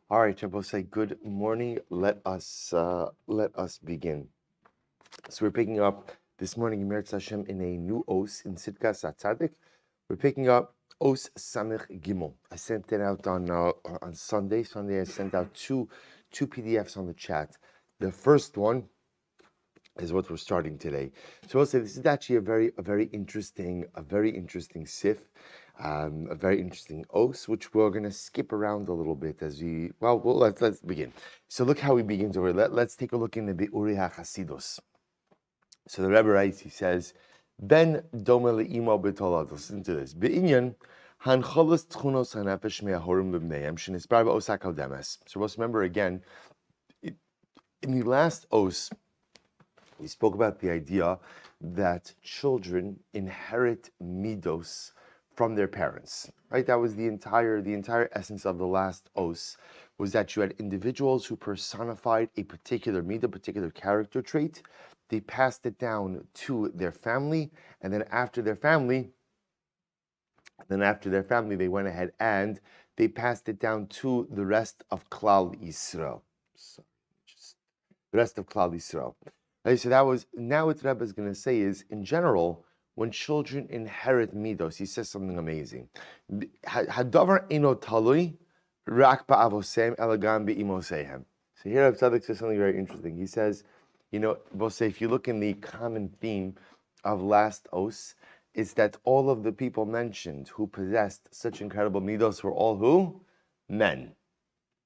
All right, Shabbos, say good morning. Let us begin. So we're picking up this morning in Meretz Hashem in a new os in Sidkas Atzadik. We're picking up os Samech Gimel. I sent it out on Sunday. Sunday I sent out two PDFs on the chat. The first one is what we're starting today. So I'll say this is actually a very interesting sif, a very interesting os, which we're going to skip around a little bit as let's begin. So look how he begins over. Let's take a look in the Be'uri HaChasidus. So the Rebbe writes, he says, Ben dome le'imo b'tolad. Listen to this. Be'inyan hancholas tchunos hanefesh me'ahorim b'bneihem shenispar ba'os ha'kodemes. So let's remember again, in the last os, we spoke about the idea that children inherit midos from their parents, right? That was the entire essence of the last os, was that you had individuals who personified a particular midah, a particular character trait. They passed it down to their family, and then after their family, they went ahead and they passed it down to the rest of Klal Yisrael. The rest of Klal Yisrael. Right, so that was, now what Rebbe is going to say is, in general, when children inherit midos, he says something amazing. Hadavar eno talui rak ba'avosem elagam be'imosehem. So here Rebbe Tzadok says something very interesting. He says, if you look in the common theme of last os, is that all of the people mentioned who possessed such incredible midos were all who? Men.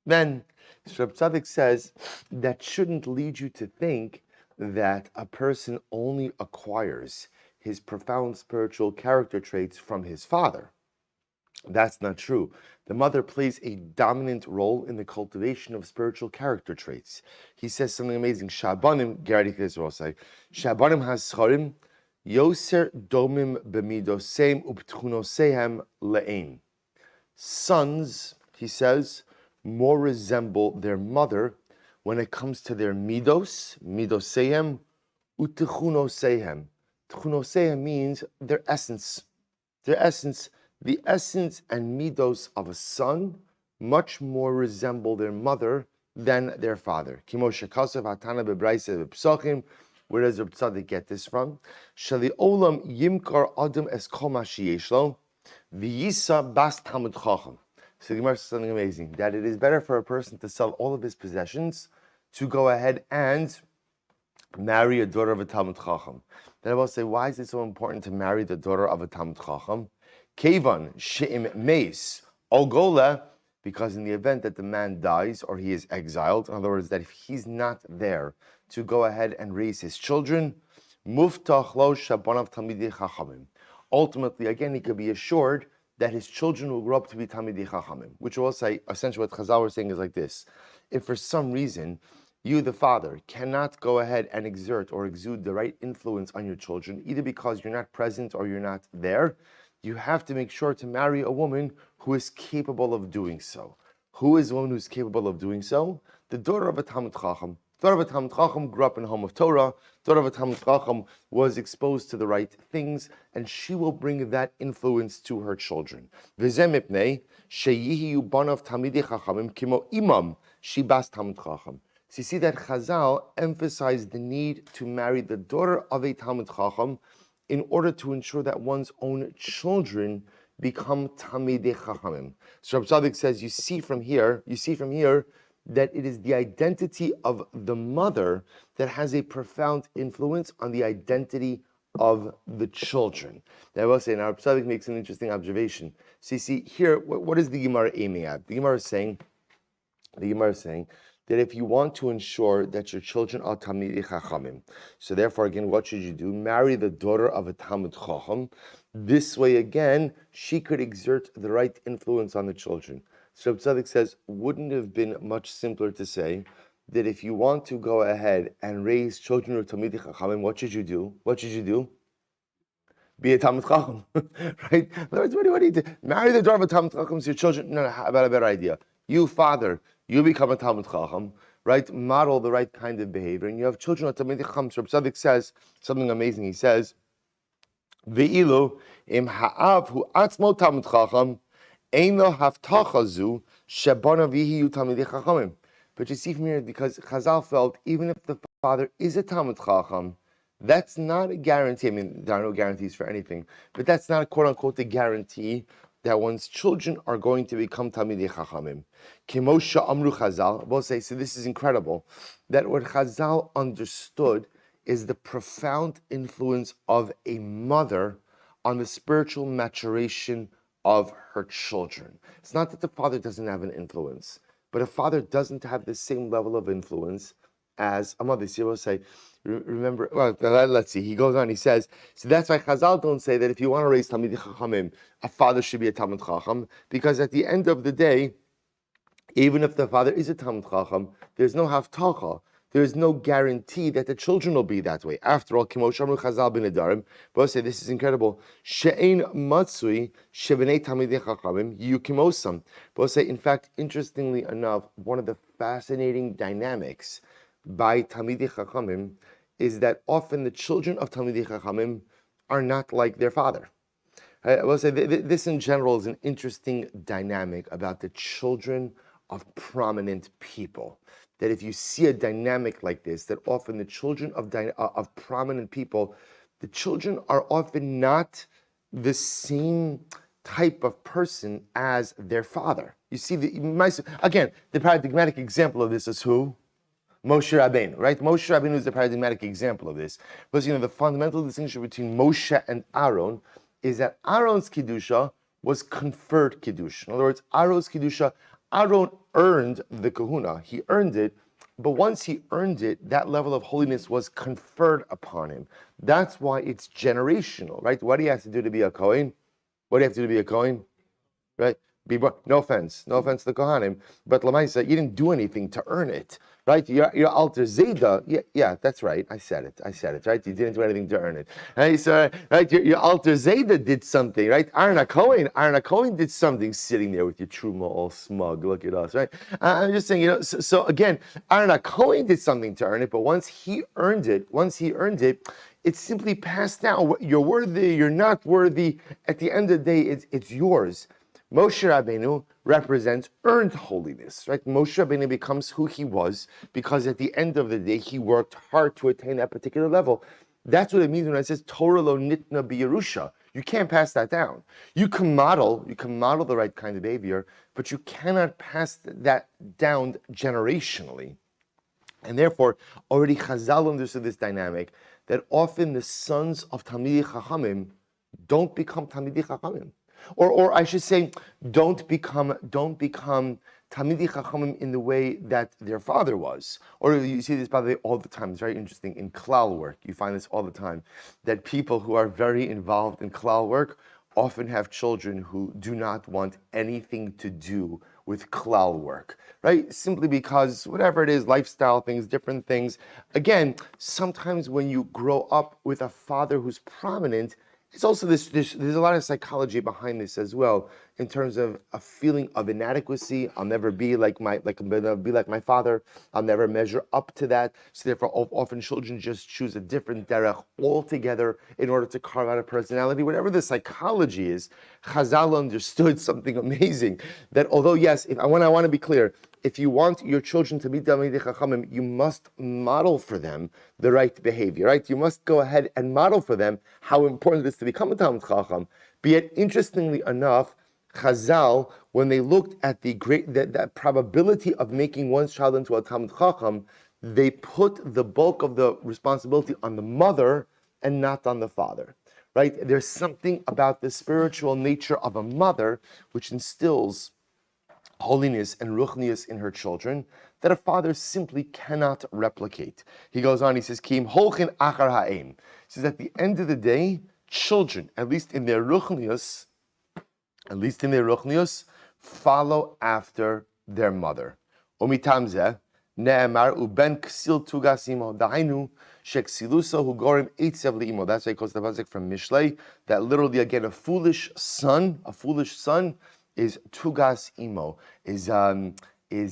Men. So Rebbe Tzadok says that shouldn't lead you to think that a person only acquires his profound spiritual character traits from his father. That's not true. The mother plays a dominant role in the cultivation of spiritual character traits. He says something amazing. Shabanim, Geradi Kizrosai, Shabanim hascharim, Yoser domim b'midosem uptchunosehem le'ein. Sons, he says, more resemble their mother when it comes to their midosehem, utechunosehem. Techunosehem means their essence. The essence and midos of a son much more resemble their mother than their father. Kimo shekasav hatana bebraisa bepsachim. Where does Reb Tzadok get this from? Shali olam yimkar adam es kol ma sheyesh lo, v'yisa bas talmid chacham. So the Gemara says something amazing, that it is better for a person to sell all of his possessions to go ahead and marry a daughter of a Talmud Chacham. Then I will say, why is it so important to marry the daughter of a Talmud Chacham? Kevan she'im meis ogola, because in the event that the man dies or he is exiled, in other words, that if he's not there to go ahead and raise his children, muftach lo shabonav talmidei chachamim. Ultimately, again, he could be assured that his children will grow up to be Talmidei Chachamim, which will say, essentially what Chazal was saying is like this. If for some reason you, the father, cannot go ahead and exert or exude the right influence on your children, either because you're not present or you're not there, you have to make sure to marry a woman who is capable of doing so. Who is the woman who's capable of doing so? The daughter of a Talmud Chacham. Daughter of a Talmud Chacham grew up in a home of Torah. Daughter of a Talmud Chacham was exposed to the right things, and she will bring that influence to her children. V'zeh mipnei sheyihiyu banav talmidei chachamim kimo imam shibas Talmud Chacham. So you see that Chazal emphasized the need to marry the daughter of a Talmud Chacham in order to ensure that one's own children become Talmidei Chachamim. So Reb Tzadok says, you see from here that it is the identity of the mother that has a profound influence on the identity of the children. Now I will say, now Reb Tzadok makes an interesting observation. So you see here, what is the Gemara aiming at? The Gemara is saying that if you want to ensure that your children are Talmidei Chachamim, so therefore again, what should you do? Marry the daughter of a Talmud Chacham. This way again, she could exert the right influence on the children. So Reb Tzadok says, wouldn't it have been much simpler to say that if you want to go ahead and raise children of Talmidei Chachamim, what should you do? Be a Talmud Chacham, right? In other words, what do you do? Marry the daughter of a Talmud Chacham to your children? No, how about a better idea? You, father, you become a Talmud Chacham, right? Model the right kind of behavior, and you have children of Talmidei Chacham. So Reb Tzadok says something amazing. He says, "Ve'ilu im ha'av hu atzmo Talmud Chacham Eino haftachazu shebana vihiyu talmidei chachamim. But you see from here, because Chazal felt even if the father is a Talmid Chacham, that's not a guarantee. I mean, there are no guarantees for anything, but that's not a quote-unquote a guarantee that one's children are going to become Talmidei Chachamim. Kimosha Amru Chazal, we'll say, so this is incredible, that what Chazal understood is the profound influence of a mother on the spiritual maturation of her children. It's not that the father doesn't have an influence, but a father doesn't have the same level of influence as a mother. So he will say, remember, well, let's see. He goes on, he says, so that's why Chazal don't say that if you want to raise Talmidei Chachamim, a father should be a Talmid Chacham, because at the end of the day, even if the father is a Talmid Chacham, there's no haftacha. There's no guarantee that the children will be that way. After all, Kimo Shamru Chazal bin Adarim, both say this is incredible. She'ein matzui shebenei Talmidei Chachamim yukimosam. Both say, in fact, interestingly enough, one of the fascinating dynamics by Talmidei Chachamim is that often the children of Talmidei Chachamim are not like their father. I will say this in general is an interesting dynamic about the children of prominent people. That if you see a dynamic like this, that often the children of prominent people, the children are often not the same type of person as their father. You see, again, the paradigmatic example of this is who? Moshe Rabbeinu, right? Moshe Rabbeinu is the paradigmatic example of this. Because, the fundamental distinction between Moshe and Aaron is that Aaron's Kedusha was conferred Kedusha. In other words, Aaron's Kedusha, Aaron earned the kahuna. He earned it, but once he earned it, that level of holiness was conferred upon him. That's why it's generational, right? What do you have to do to be a Kohen? What do you have to do to be a Kohen? Right? No offense to the Kohanim, but Lamaisa, you didn't do anything to earn it, right? Your alter Zayda, yeah, that's right. I said it, right? You didn't do anything to earn it. Right? So, right, your alter Zayda did something, right? Aaron Cohen did something, sitting there with your truma all smug. Look at us, right? I'm just saying, so again, Aaron Cohen did something to earn it, but once he earned it, it's simply passed down. You're worthy, you're not worthy. At the end of the day, it's yours. Moshe Rabbeinu represents earned holiness, right? Moshe Rabbeinu becomes who he was because at the end of the day, he worked hard to attain that particular level. That's what it means when it says Torah lo nitna b'Yerusha. You can't pass that down. You can model the right kind of behavior, but you cannot pass that down generationally. And therefore, already Chazal understood this dynamic that often the sons of Talmidei Chachamim don't become Talmidei Chachamim. Or I should say, don't become Talmidei Chachamim in the way that their father was. Or you see this, by the way, all the time. It's very interesting. In klal work, you find this all the time, that people who are very involved in klal work often have children who do not want anything to do with klal work, right? Simply because whatever it is, lifestyle things, different things. Again, sometimes when you grow up with a father who's prominent, it's also there's a lot of psychology behind this as well, in terms of a feeling of inadequacy. I'll never be like my father. I'll never measure up to that. So therefore, often children just choose a different derech altogether in order to carve out a personality. Whatever the psychology is, Chazal understood something amazing. That although yes, I want to be clear, if you want your children to be Talmidei Chachamim, you must model for them the right behavior, right? You must go ahead and model for them how important it is to become a Talmid Chacham. But yet, interestingly enough, Chazal, when they looked at that probability of making one's child into a Talmid Chacham, they put the bulk of the responsibility on the mother and not on the father, right? There's something about the spiritual nature of a mother which instills holiness and ruchnius in her children that a father simply cannot replicate. He goes on, he says, Kim holchin achar ha'em. He says, at the end of the day, children, at least in their ruchnius, follow after their mother. Omitamzeh, ne'emar uben ksil tugas imo, dahainu sheksilusa hu gorim eitzev li'imo. That's why he quotes the pasuk from Mishlei, that literally, again, a foolish son is tugas imo, is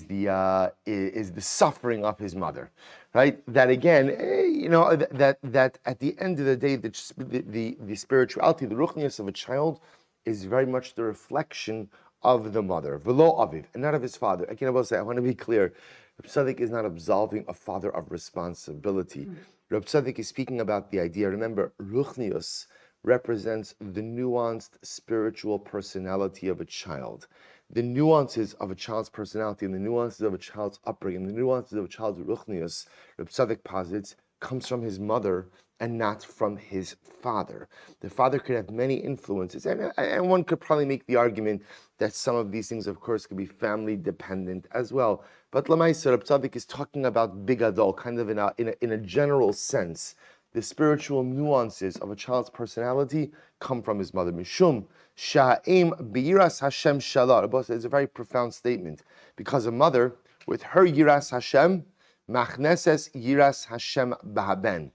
the suffering of his mother, right? That again, that at the end of the day, the spirituality, the ruchnius of a child is very much the reflection of the mother, velo aviv, and not of his father. Again, I will say, I want to be clear. Reb Tzaddik is not absolving a father of responsibility. Reb Tzaddik is speaking about the idea. Remember, ruchnius represents the nuanced spiritual personality of a child. The nuances of a child's personality and the nuances of a child's upbringing, the nuances of a child's ruchnius, Reb Tzaddik posits, comes from his mother and not from his father. The father could have many influences, and one could probably make the argument that some of these things, of course, could be family dependent as well. But Lamaisa, Reb Tzaddik is talking about bigadol, kind of in a general sense. The spiritual nuances of a child's personality come from his mother. Mishum sha'im biyiras Hashem shalar. It's a very profound statement, because a mother, with her yiras Hashem, machneses yiras Hashem bahaben.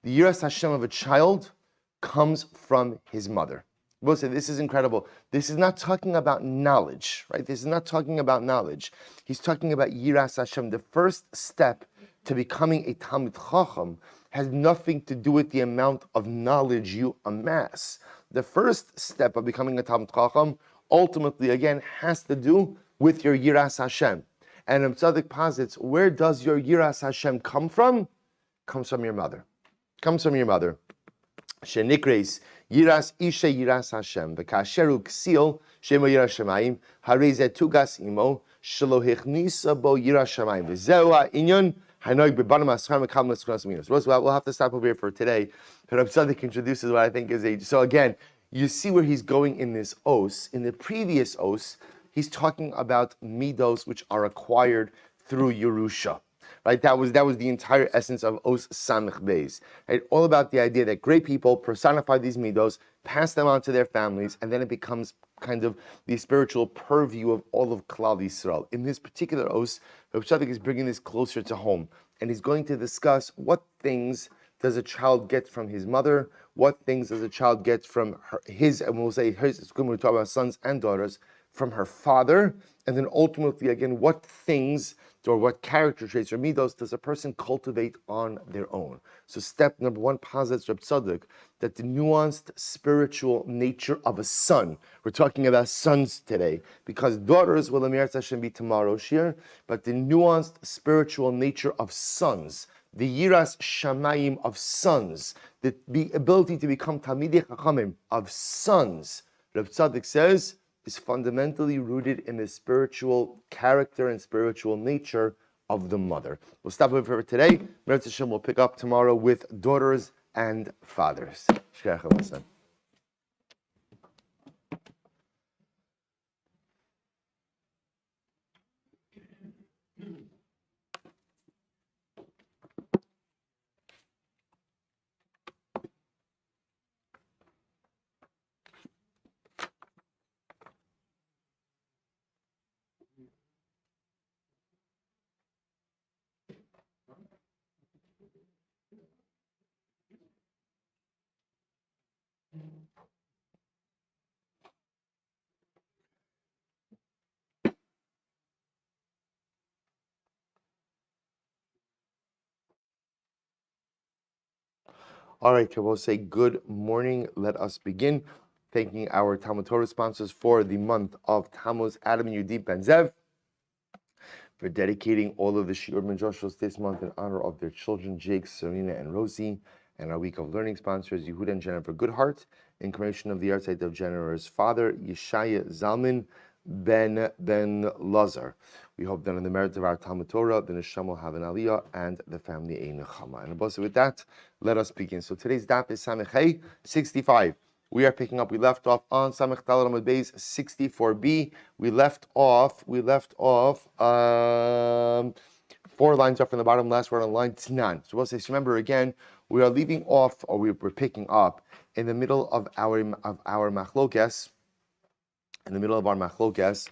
The yiras Hashem of a child comes from his mother. This is incredible. This is not talking about knowledge, right? This is not talking about knowledge. He's talking about yiras Hashem. The first step to becoming a Talmid Chacham has nothing to do with the amount of knowledge you amass. The first step of becoming a Talmid Chacham ultimately, again, has to do with your yiras Hashem. And Reb Tzaddik posits, where does your yiras Hashem come from? Comes from your mother. Comes from your mother. Shenikres yiras isha yiras Hashem v'kasheru ksil shema yiras shamayim harei zeh tugas imo shelo hechnisa bo yiras shamayim v'zeu ha'inyon hanoig bebanim aschar mekam l'skunas minos. We'll have to stop over here for today. But Reb Tzaddik introduces what I think is a. So again, you see where he's going in this os. In the previous os, he's talking about midos which are acquired through Yerusha. Right, that was the entire essence of Os Samech Beis. Right, all about the idea that great people personify these midos, pass them on to their families, and then it becomes kind of the spiritual purview of all of Klal Yisrael. In this particular Os, Reb Tzaddik is bringing this closer to home, and he's going to discuss what things does a child get from his mother, what things does a child get from his, and we'll say his, when we talk about sons and daughters, from her father, and then ultimately, again, what things or what character traits or midos does a person cultivate on their own. So step number one posits Reb Tzaddik that the nuanced spiritual nature of a son, we're talking about sons today, because daughters will Amirat Hashem be tomorrow, Shir, but the nuanced spiritual nature of sons, the yiras shamayim of sons, the ability to become Talmidei Chachamim of sons, Reb Tzaddik says, is fundamentally rooted in the spiritual character and spiritual nature of the mother. We'll stop over for today. Meretz Hashem will pick up tomorrow with daughters and fathers. Shkach Hashem. All right, we'll say good morning. Let us begin. Thanking our Talmud Torah sponsors for the month of Tammuz, Adam and Yudit Benzev, for dedicating all of the Shiur Midrashos this month in honor of their children, Jake, Sarina, and Rosie, and our week of learning sponsors, Yehuda and Jennifer Goodhart, in commemoration of the yahrzeit of Jennifer's father, Yeshaya Zalman Ben Lazar. We hope that on the merit of our Talmud Torah, the Neshama will have an aliyah and the family a nechama. And also with that, let us begin. So today's daf is Samech 65. We are picking up. We left off on Samech Daled Amud Beis 64b. We left off 4 lines up from the bottom. Last word on line Tnan. So we'll say. So remember again, we are leaving off, or we're picking up in the middle of our machlokes. In the middle of our machlokes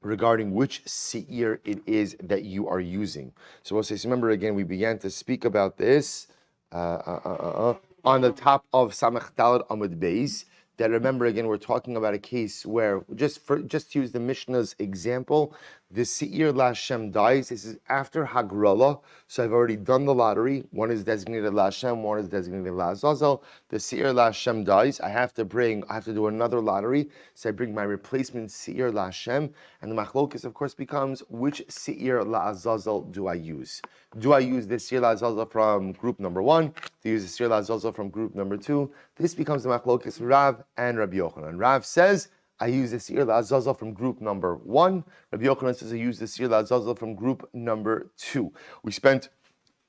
regarding which seir it is that you are using. So we'll say, so remember again, we began to speak about this on the top of Samech Daled Amud Beis. That remember again, we're talking about a case where just to use the Mishnah's example, the Seir LaHashem dies. This is after Hagrala, so I've already done the lottery. One is designated LaHashem, one is designated LaAzazel. The Seir LaHashem dies. I have to do another lottery, so I bring my replacement Seir LaHashem, and the machlokus, of course, becomes which Seir LaAzazel do I use? Do I use the Seir LaAzazel from group number 1? Do I use the Seir LaAzazel from group number 2? This becomes the machlokus Rav and Rabbi Yochanan. Rav says, I use the Seir LaAzazel from group number 1. Rabbi Yochanan says I use the Seir LaAzazel from group number 2. We spent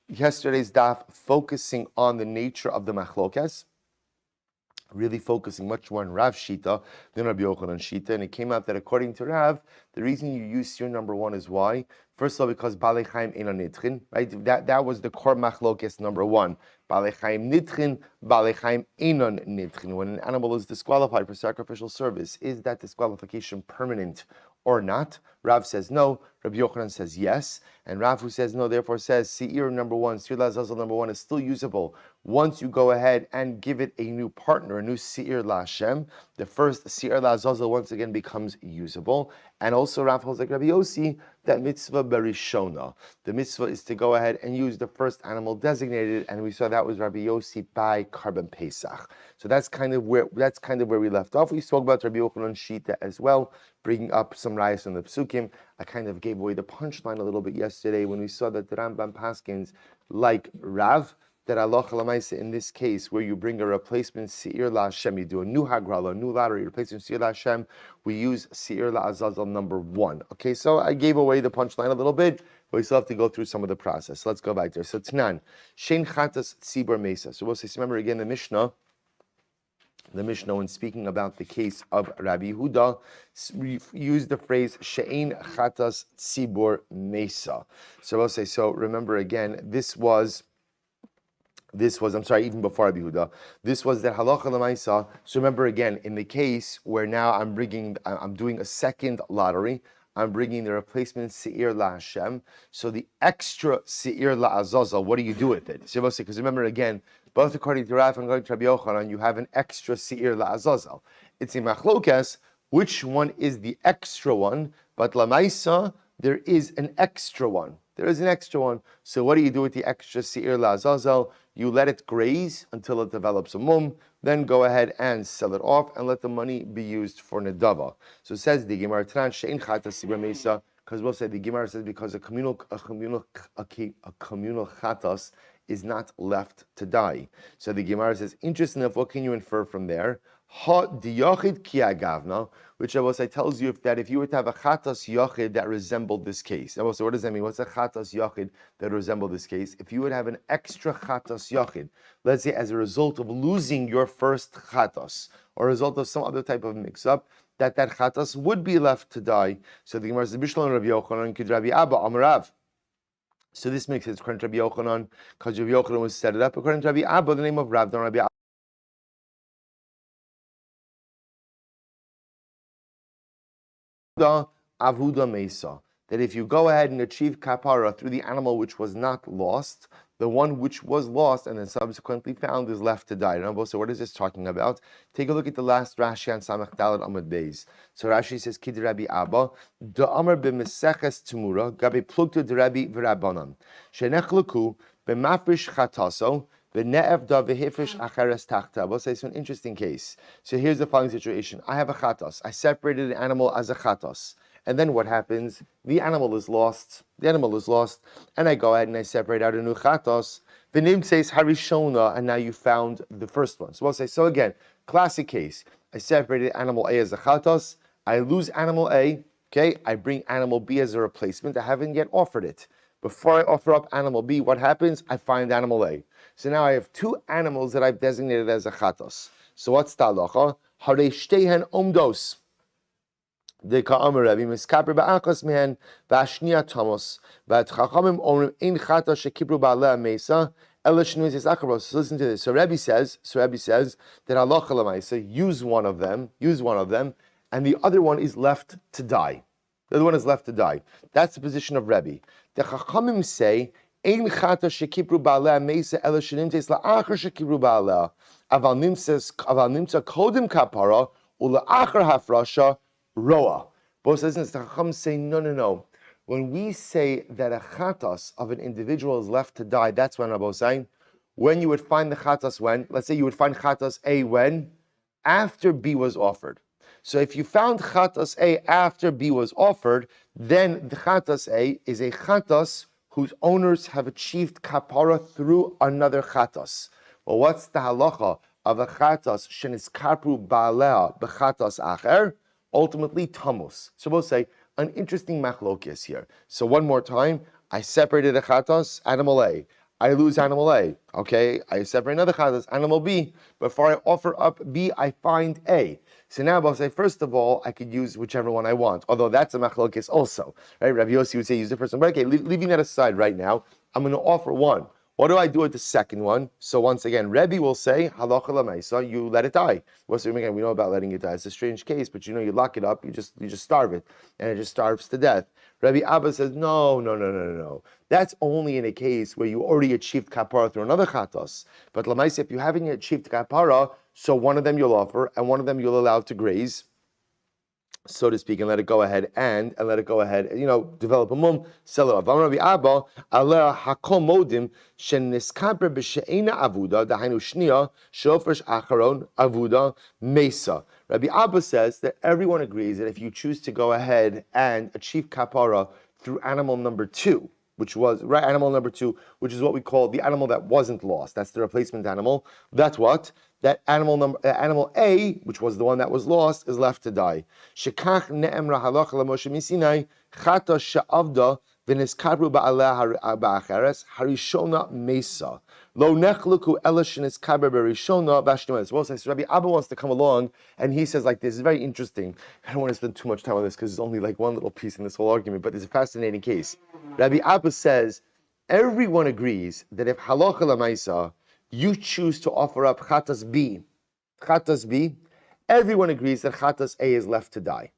yesterday's daf focusing on the nature of the machlokes, really focusing much more on Rav Shita than Rabbi Yochanan Shita, and it came out that according to Rav, the reason you use Seir number 1 is why? First of all, because Balei Chaim Einon Nitchin, right? That was the core machlokes number 1. Balei Chaim Nitchin, Balei Chaim Einon Nitchin. When an animal is disqualified for sacrificial service, is that disqualification permanent or not? Rav says no, Rabbi Yochanan says yes, and Rav, who says no, therefore says Seir number 1, Seir LaAzazel number 1 is still usable once you go ahead and give it a new partner, a new Seir LaHashem. The first Seir LaAzazel once again becomes usable, and also Rav holds like Rabbi Yossi that mitzvah berishona. The mitzvah is to go ahead and use the first animal designated, and we saw that was Rabbi Yossi by Karban Pesach. So that's kind of where we left off. We spoke about Rabbi Yochanan Shita as well, bringing up some rayas from the Psukim. I kind of gave away the punchline a little bit yesterday when we saw that the Rambam paskins like Rav, that halacha l'maisa in this case, where you bring a replacement Seir LaHashem, you do a new hagrala, a new lottery, replacement Seir LaHashem, we use Seir LaAzazel number 1. Okay, so I gave away the punchline a little bit, but we still have to go through some of the process. Let's go back there. So Tnan, Shein Chatas Tzibur Mesa. So we'll say, remember again the Mishnah, when speaking about the case of Rabbi Yehuda, used the phrase She'ein Chatas Tzibur Mesa. So we'll say, so remember again, this was, I'm sorry, even before Rabbi Yehuda, this was the halacha l'maisa. So remember again, in the case where now I'm doing a second lottery, I'm bringing the replacement Seir LaHashem. So the extra Seir LaAzazel, what do you do with it? So because remember again, both according to Rav and according to Rabbi Yochanan, you have an extra Seir LaAzazel. It's a machlokas, which one is the extra one? But l'maisa, there is an extra one. There is an extra one. So what do you do with the extra Seir LaAzazel? You let it graze until it develops a mum, then go ahead and sell it off and let the money be used for nedava. So it says the Gemara Tran She'ein Chatas Tzibur Mesa, because we'll say the Gemara says because a communal chatas is not left to die. So the Gemara says, interesting enough, what can you infer from there? Ha diyachid ki agavna, which I will say tells you that if you were to have a chatas yachid that resembled this case. I will say, what does that mean? What's a chatas yachid that resembled this case? If you would have an extra chatas yachid, let's say as a result of losing your first chatas, or a result of some other type of mix-up, that chatas would be left to die. So the Gemara says, Bishlam Rabbi Yochanan kid Rabbi Abba Amarav. So this makes sense according to Rabbi Yochanan, because Rabbi Yochanan was set it up. According to Rabbi Abba, the name of Rav, don't Rabbi Abba. Avuda Mesa, that if you go ahead and achieve kapara through the animal which was not lost, the one which was lost and then subsequently found is left to die. So what is this talking about? Take a look at the last Rashi on Samach Dalad Amud Beis. So Rashi says, Kid Rabbi Abba, Da Amar b'Meseches Tumura, Gabi Plukta de Rabbi v'Rabbanan, Shenechluku b'Mafrish Chataso, v'Ne'ev da v'Hifrish Acheres Tachta. We'll say it's an interesting case. So here's the following situation. I have a chatas. I separated an animal as a chatas. And then what happens? The animal is lost. And I go ahead and I separate out a new chatos. The name says harishona, and now you found the first one. So we'll say, so again, classic case. I separated animal A as a chatos. I lose animal A. Okay, I bring animal B as a replacement. I haven't yet offered it. Before I offer up animal B, what happens? I find animal A. So now I have two animals that I've designated as a chatos. So what's the halacha? Harei shtehen omdos. The Ka'amar Rabbi miskaper ba'achas mehen v'ashniya tamos v'at chachamim omrim ein chata shekibru ba'aleh mesa ela shnuis is achabros. So listen to this. So Rabbi says that halacha l'maisa, use one of them, and the other one is left to die. The other one is left to die. That's the position of Rabbi. The chachamim say ein chata shekibru ba'aleh mesa ela shnuis la'achar shekibru ba'aleh aval nimsa kodim kapara ula'achar hafrasha Roa. Both says the Chacham say no. when we say that a chatas of an individual is left to die, that's when Rabbi was saying, when you would find the chatas when, let's say you would find chatas A when? After B was offered. So if you found chatas A after B was offered, then the chatas A is a chatas whose owners have achieved kapara through another chatas. Well, what's the halacha of a chatas sheniskapru ba'alea b'chatas acher? Ultimately, tamus. So we'll say, an interesting machlokes here. So one more time, I separated a chatas, animal A. I lose animal A. Okay, I separate another chatas, animal B. Before I offer up B, I find A. So now I'll say, first of all, I could use whichever one I want. Although that's a machlokes also. Right? Rabbi Yossi would say use the first one. But okay, leaving that aside right now, I'm going to offer one. What do I do with the second one? So once again, Rebbe will say, halacha l'maisa, you let it die. Again, we know about letting it die. It's a strange case, but you lock it up, you just starve it, and it just starves to death. Rebbe Abba says, no. That's only in a case where you already achieved kapara through another chatos. But l'maisa, if you haven't yet achieved kapara, so one of them you'll offer, and one of them you'll allow to graze, so to speak, and let it go ahead and let it go ahead, develop a mum, sell it off. Rabbi Abba, aleh hakol modim sheniskaper b'she'ena avuda dahainu shnia shofresh acharon avuda mesa. Rabbi Abba says that everyone agrees that if you choose to go ahead and achieve kapara through animal number 2, which was animal number 2, which is what we call the animal that wasn't lost. That's the replacement animal. That's what? That animal A, which was the one that was lost, is left to die. Shekach ne'emra halacha l'Moshe misinai chata she'avda v'niskabru ba'aleh ba'acheres harishona mesa lo nechluku ela sheniskaber berishona v'ashnemes. Well, says Rabbi Abba wants to come along, and he says like this is very interesting. I don't want to spend too much time on this because there's only like one little piece in this whole argument, but it's a fascinating case. Rabbi Abba says everyone agrees that if halacha l'maisa you choose to offer up chatas B, everyone agrees that chatas A is left to die.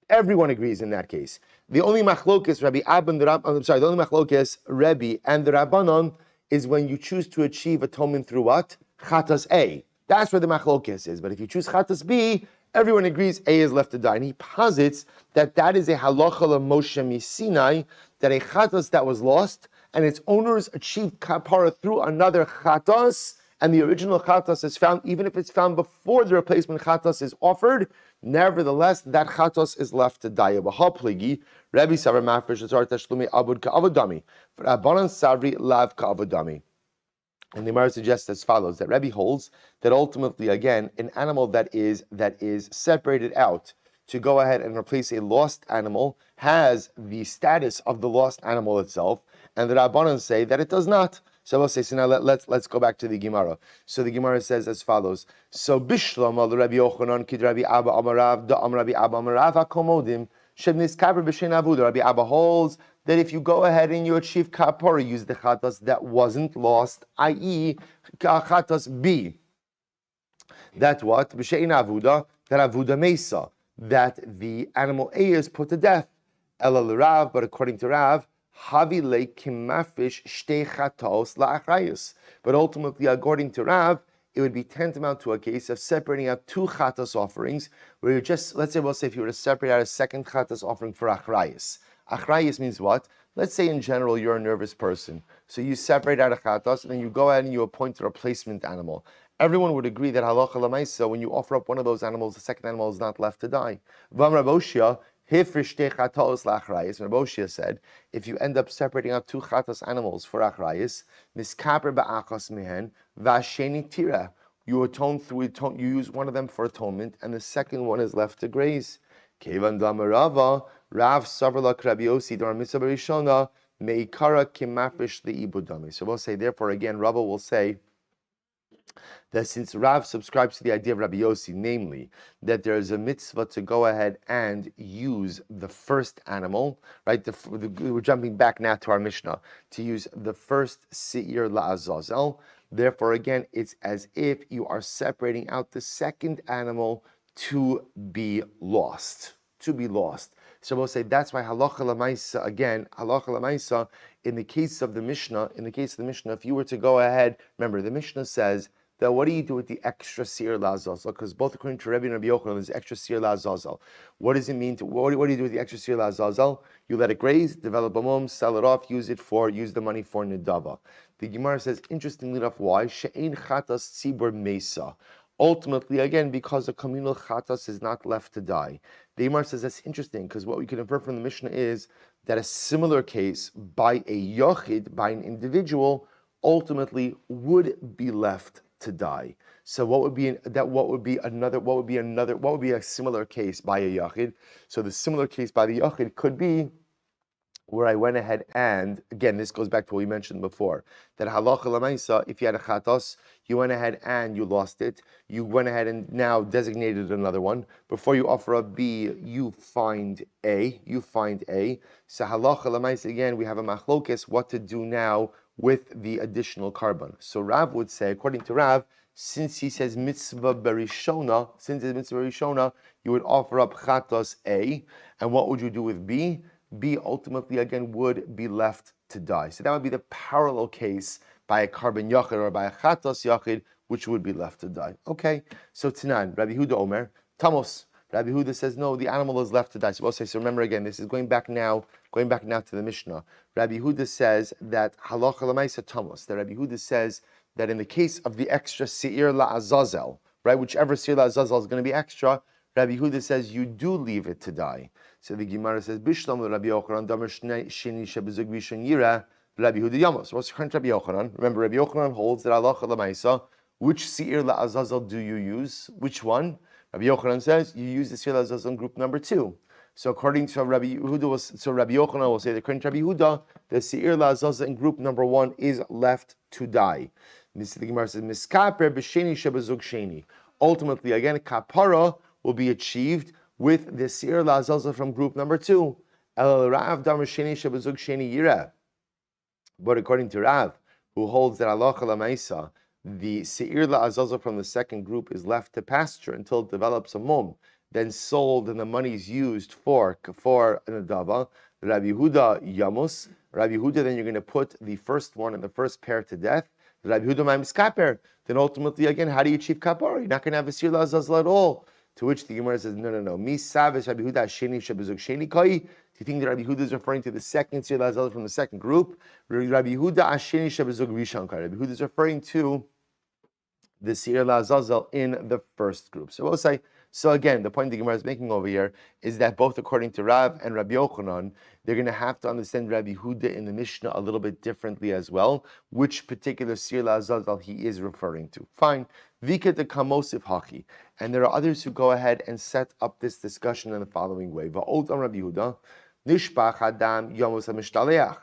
Everyone agrees in that case. The only machlokes Rabbi Abba and the only machlokes Rebbe and the Rabbanon is when you choose to achieve atonement through what? Chatas A. That's where the machlokes is. But if you choose chatas B, everyone agrees A is left to die. And he posits that is a halacha l'Moshe misinai, that a chatas that was lost and its owners achieved kapara through another chatas, and the original chatas is found, even if it's found before the replacement chatas is offered, nevertheless, that chatas is left to die. Rabbi Savar Mafresh Azar Tashlumi Abud Ka'avadami. Rabbanan Savri Lav Ka'avadami. And the Gemara suggests as follows, that Rabbi holds that ultimately, again, an animal that is separated out to go ahead and replace a lost animal has the status of the lost animal itself, and the Rabbanan say that it does not. So we'll say, so now let's go back to the Gemara. So the Gemara says as follows. So Bishlam al Rabbi Yochanan kid Rabbi Abba Amarav da Rabbi Abba Amarav hakomodim shebnis kaper b'shein avuda. Rabbi Abba holds that if you go ahead and you achieve kapara, use the chatas that wasn't lost, i.e. chatas B. That's what? B'shein avuda, that avuda mesa, that the animal A is put to death. Ela Rav, but according to Rav, Havi le kimafish shtei chatos la'achrayus. But ultimately, according to Rav, it would be tantamount to a case of separating out 2 chatas offerings, where you just, let's say if you were to separate out a second chatas offering for achrayus. Achrayus means what? Let's say in general you're a nervous person, so you separate out a chatas and then you go ahead and you appoint a replacement animal. Everyone would agree that halacha l'maisa, when you offer up one of those animals, the second animal is not left to die. Vam Raboshia, Raboshia said, if you end up separating out 2 chatas animals for achrayus, miskaper ba'achas mihen v'asheni tira, you use one of them for atonement, and the second one is left to graze. Kevan damarava Rav savarlak Rabbi Yossi dar mitzvah rishona meikara kimafresh liibudami. So we'll say, therefore, again, Rabba will say that since Rav subscribes to the idea of Rabbi Yossi, namely that there is a mitzvah to go ahead and use the first animal, right? We're jumping back now to our Mishnah, to use the first seir la'azazel. Therefore, again, it's as if you are separating out the second animal to be lost. So we'll say that's why halacha l'maisa, again, halacha l'maisa, in the case of the Mishnah, if you were to go ahead, remember the Mishnah says that what do you do with the extra seir la'azazel? Because both according to Rebbe and Rabbi Yochanan, there's extra seir la'azazel. What does it mean to? What do you do with the extra seir la'azazel? You let it graze, develop a mum, sell it off, use the money for nedava. The Gemara says, interestingly enough, why she'ein chatas tzibur mesa. Ultimately, again, because the communal chatas is not left to die. The Gemara says that's interesting because what we can infer from the Mishnah is that a similar case by a yochid, by an individual, ultimately would be left to die. So what would be a similar case by a yachid? So the similar case by the yachid could be where I went ahead and, again, this goes back to what we mentioned before, that halacha l'maisa, if you had a chatos, you went ahead and you lost it, you went ahead and now designated another one. Before you offer a B, you find A. So halacha l'maisa, again, we have a machlokes, what to do now with the additional carbon. So Rav would say, according to Rav, since he says mitzvah berishona, you would offer up chatos A, and what would you do with B? B ultimately again would be left to die. So that would be the parallel case by a carbon yachid or by a chatos yachid, which would be left to die. Okay, so Tanan, Rabbi Huda Omer, Tamos. Rabbi Huda says no, the animal is left to die. So we'll say, so remember again, this is going back now to the Mishnah. Rabbi Huda says that halacha l'maisa Tamos. That Rabbi Huda says that in the case of the extra seir la'azazel, right, whichever seir la'azazel is going to be extra, Rabbi Huda says you do leave it to die. So the Gemara says, Bishlam Rabbi Yochanan, Damer Sheni Shebezug Rishon Yira, Rabbi Huda Yamos. What's the current Rabbi Yochanan? Remember, Rabbi Yochanan holds that halacha l'maisa, which seir la'azazel do you use? Which one? Rabbi Yochanan says you use the seir la'azazel in group number 2. So according to Rabbi Huda, Rabbi Yochanan will say that according to Rabbi Huda, the seir la'azazel in group number 1 is left to die. The Gemara says, Miskaper b'sheni shebezug sheni. Ultimately, again, kapara will be achieved with the seir la'azazel from group number 2. El Rav Damer Sheni Shebezug Sheni Yira. But according to Rav, who holds that halacha l'maisa, the seir la'azazel from the second group is left to pasture until it develops a mum, then sold and the money is used for an adava. Rabbi Huda Yamus. Rabbi Huda, then you're going to put the first one and the first pair to death. Rabbi Huda Ma'im Skaper. Then ultimately, again, how do you achieve kapara? You're not going to have a seir la'azazel at all. To which the Gemara says, no. Mi saves Rabbi Huda sheni shebezug sheni kai. Do you think that Rabbi Huda is referring to the second seir la'azazel from the second group? Rabbi Huda sheni shebezug rishon kai. Rabbi Huda is referring to the seir la'azazel in the first group. So we'll say, so again, the point the Gemara is making over here is that both according to Rav and Rabbi Yochanan, they're going to have to understand Rabbi Huda in the Mishnah a little bit differently as well, which particular seir la'azazel he is referring to. Fine. Vika de kamosif haki. And there are others who go ahead and set up this discussion in the following way. Va'od am Rabbi Huda, nishpach adam yomos hamishtaleach.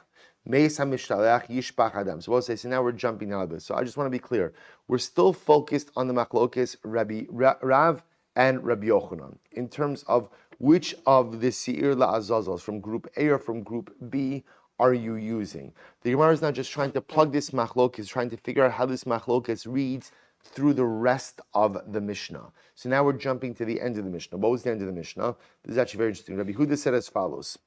Meis hamishtaleach yishpach adam. So we'll say, so now we're jumping out of this. So I just want to be clear. We're still focused on the machlokes Rav and Rabbi Yochanan in terms of which of the seir la'azazels from group A or from group B are you using. The Gemara is not just trying to plug this machlokes, trying to figure out how this machlokes reads through the rest of the Mishnah. So now we're jumping to the end of the Mishnah. What was the end of the Mishnah? This is actually very interesting. Rabbi Huda said as follows.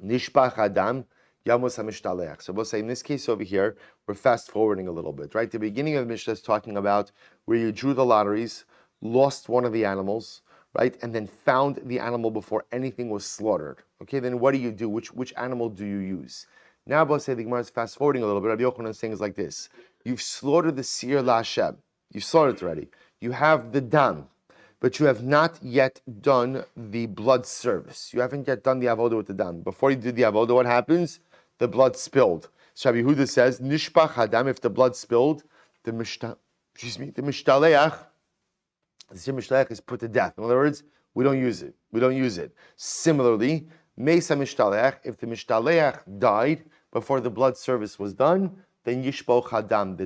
Nishpach adam yamos hamishtaleach. So we'll say in this case over here, we're fast forwarding a little bit, right? The beginning of the Mishnah is talking about where you drew the lotteries, lost one of the animals, right? And then found the animal before anything was slaughtered. Okay, then what do you do? Which animal do you use? Now, we'll say the Gemara is fast forwarding a little bit. Rabbi Yochanan is saying is like this. You've slaughtered the seir la'Hashem. You've slaughtered it already. You have the dam, but you have not yet done the blood service. You haven't yet done the avodah with the dam. Before you do the avodah, what happens? The blood spilled. So Rabbi Huda says, Nishpach hadam, if the blood spilled, the mishtaleach, the seir mishtaleach is put to death. In other words, we don't use it. Similarly, meis mishtaleach, if the mishtaleach died before the blood service was done, then yishpoch hadam,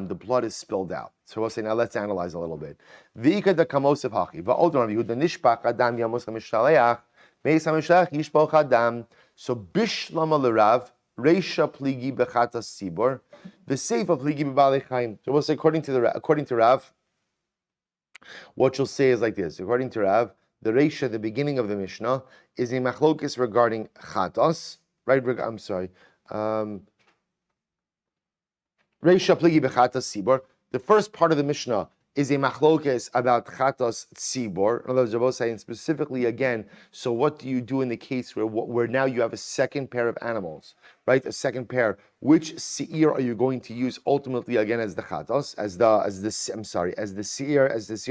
the blood is spilled out. So we'll say, now let's analyze a little bit. V'ika da kamosef hachi, va'od Rabbi Yehuda nishpach hadam yamos hamishtaleach, meis hamishtaleach yishpoch hadam. So bishlama l'rav, reisha pligi bechatas sibor, v'seifa pligi b'balei chaim. So we'll say, according to Rav, what you'll say is like this. According to Rav, the reisha, the beginning of the Mishnah, is a machlokes regarding chatas, right? I'm sorry. Reisha pligi bechatas sibor. The first part of the Mishnah is a machlokes about chatos tzibor. In other words, Rabbi saying specifically again. So what do you do in the case where now you have a second pair of animals, right? A second pair. Which seir are you going to use ultimately again as the chatos, as the seir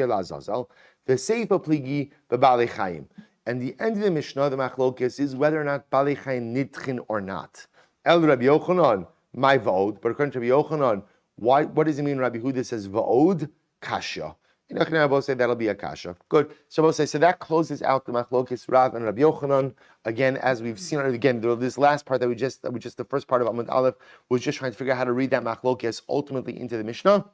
lazazel, the seifa pligi b'balei chayim. And the end of the Mishnah, the machlokes is whether or not balei chayim nitchin or not. El Rabbi Yochanan, my va'od, but according to Rabbi Yochanan, why? What does it mean? Rabbi Huda says va'od kasha. You know, both say that'll be a kasha. Good. So both say so that closes out the machlokes Rav and Rabbi Yochanan. Again, as we've seen again, this last part that we just the first part of Amud Aleph was just trying to figure out how to read that machlokes ultimately into the Mishnah.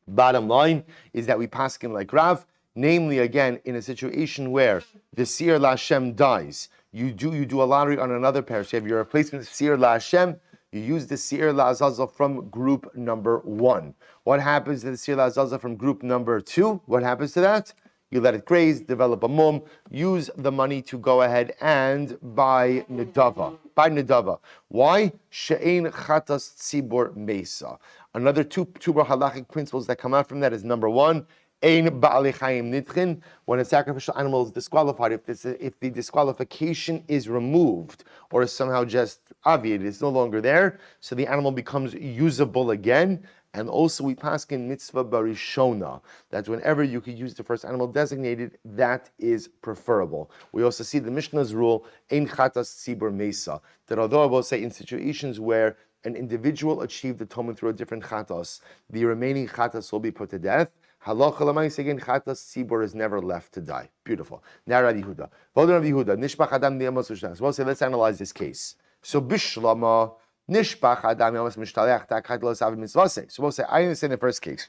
Bottom line is that we paskin like Rav, namely again in a situation where the seir laHashem dies, you do a lottery on another pair. So you have your replacement seir laHashem. You use the Seir La'azazel from group number 1. What happens to the Seir La'azazel from group number 2? What happens to that? You let it graze, develop a mum, use the money to go ahead and buy Nedava. Why? She'ein chatas tzibor mesa. Another two halachic principles that come out from that is number 1, ein ba'alei chayim nitchin. When a sacrificial animal is disqualified, if the disqualification is removed or is somehow just obviated, it's no longer there, so the animal becomes usable again. And also we paskin mitzvah barishona, that whenever you could use the first animal designated, that is preferable. We also see the Mishnah's rule, ein chatas tzibor mesa, that although I will say in situations where an individual achieved atonement through a different chatas, the remaining chatas will be put to death. Halacha l'mayis again, chatas tzibor is never left to die. Beautiful. Now Rabbi Yehuda. Rabbi Yehuda, nishbach adam niyamos ushnas. We'll say, let's analyze this case. So bishlama, nishbach adam niyamos mishtaleach ta'kat l'sav mitzvase. So we'll say, I understand the first case.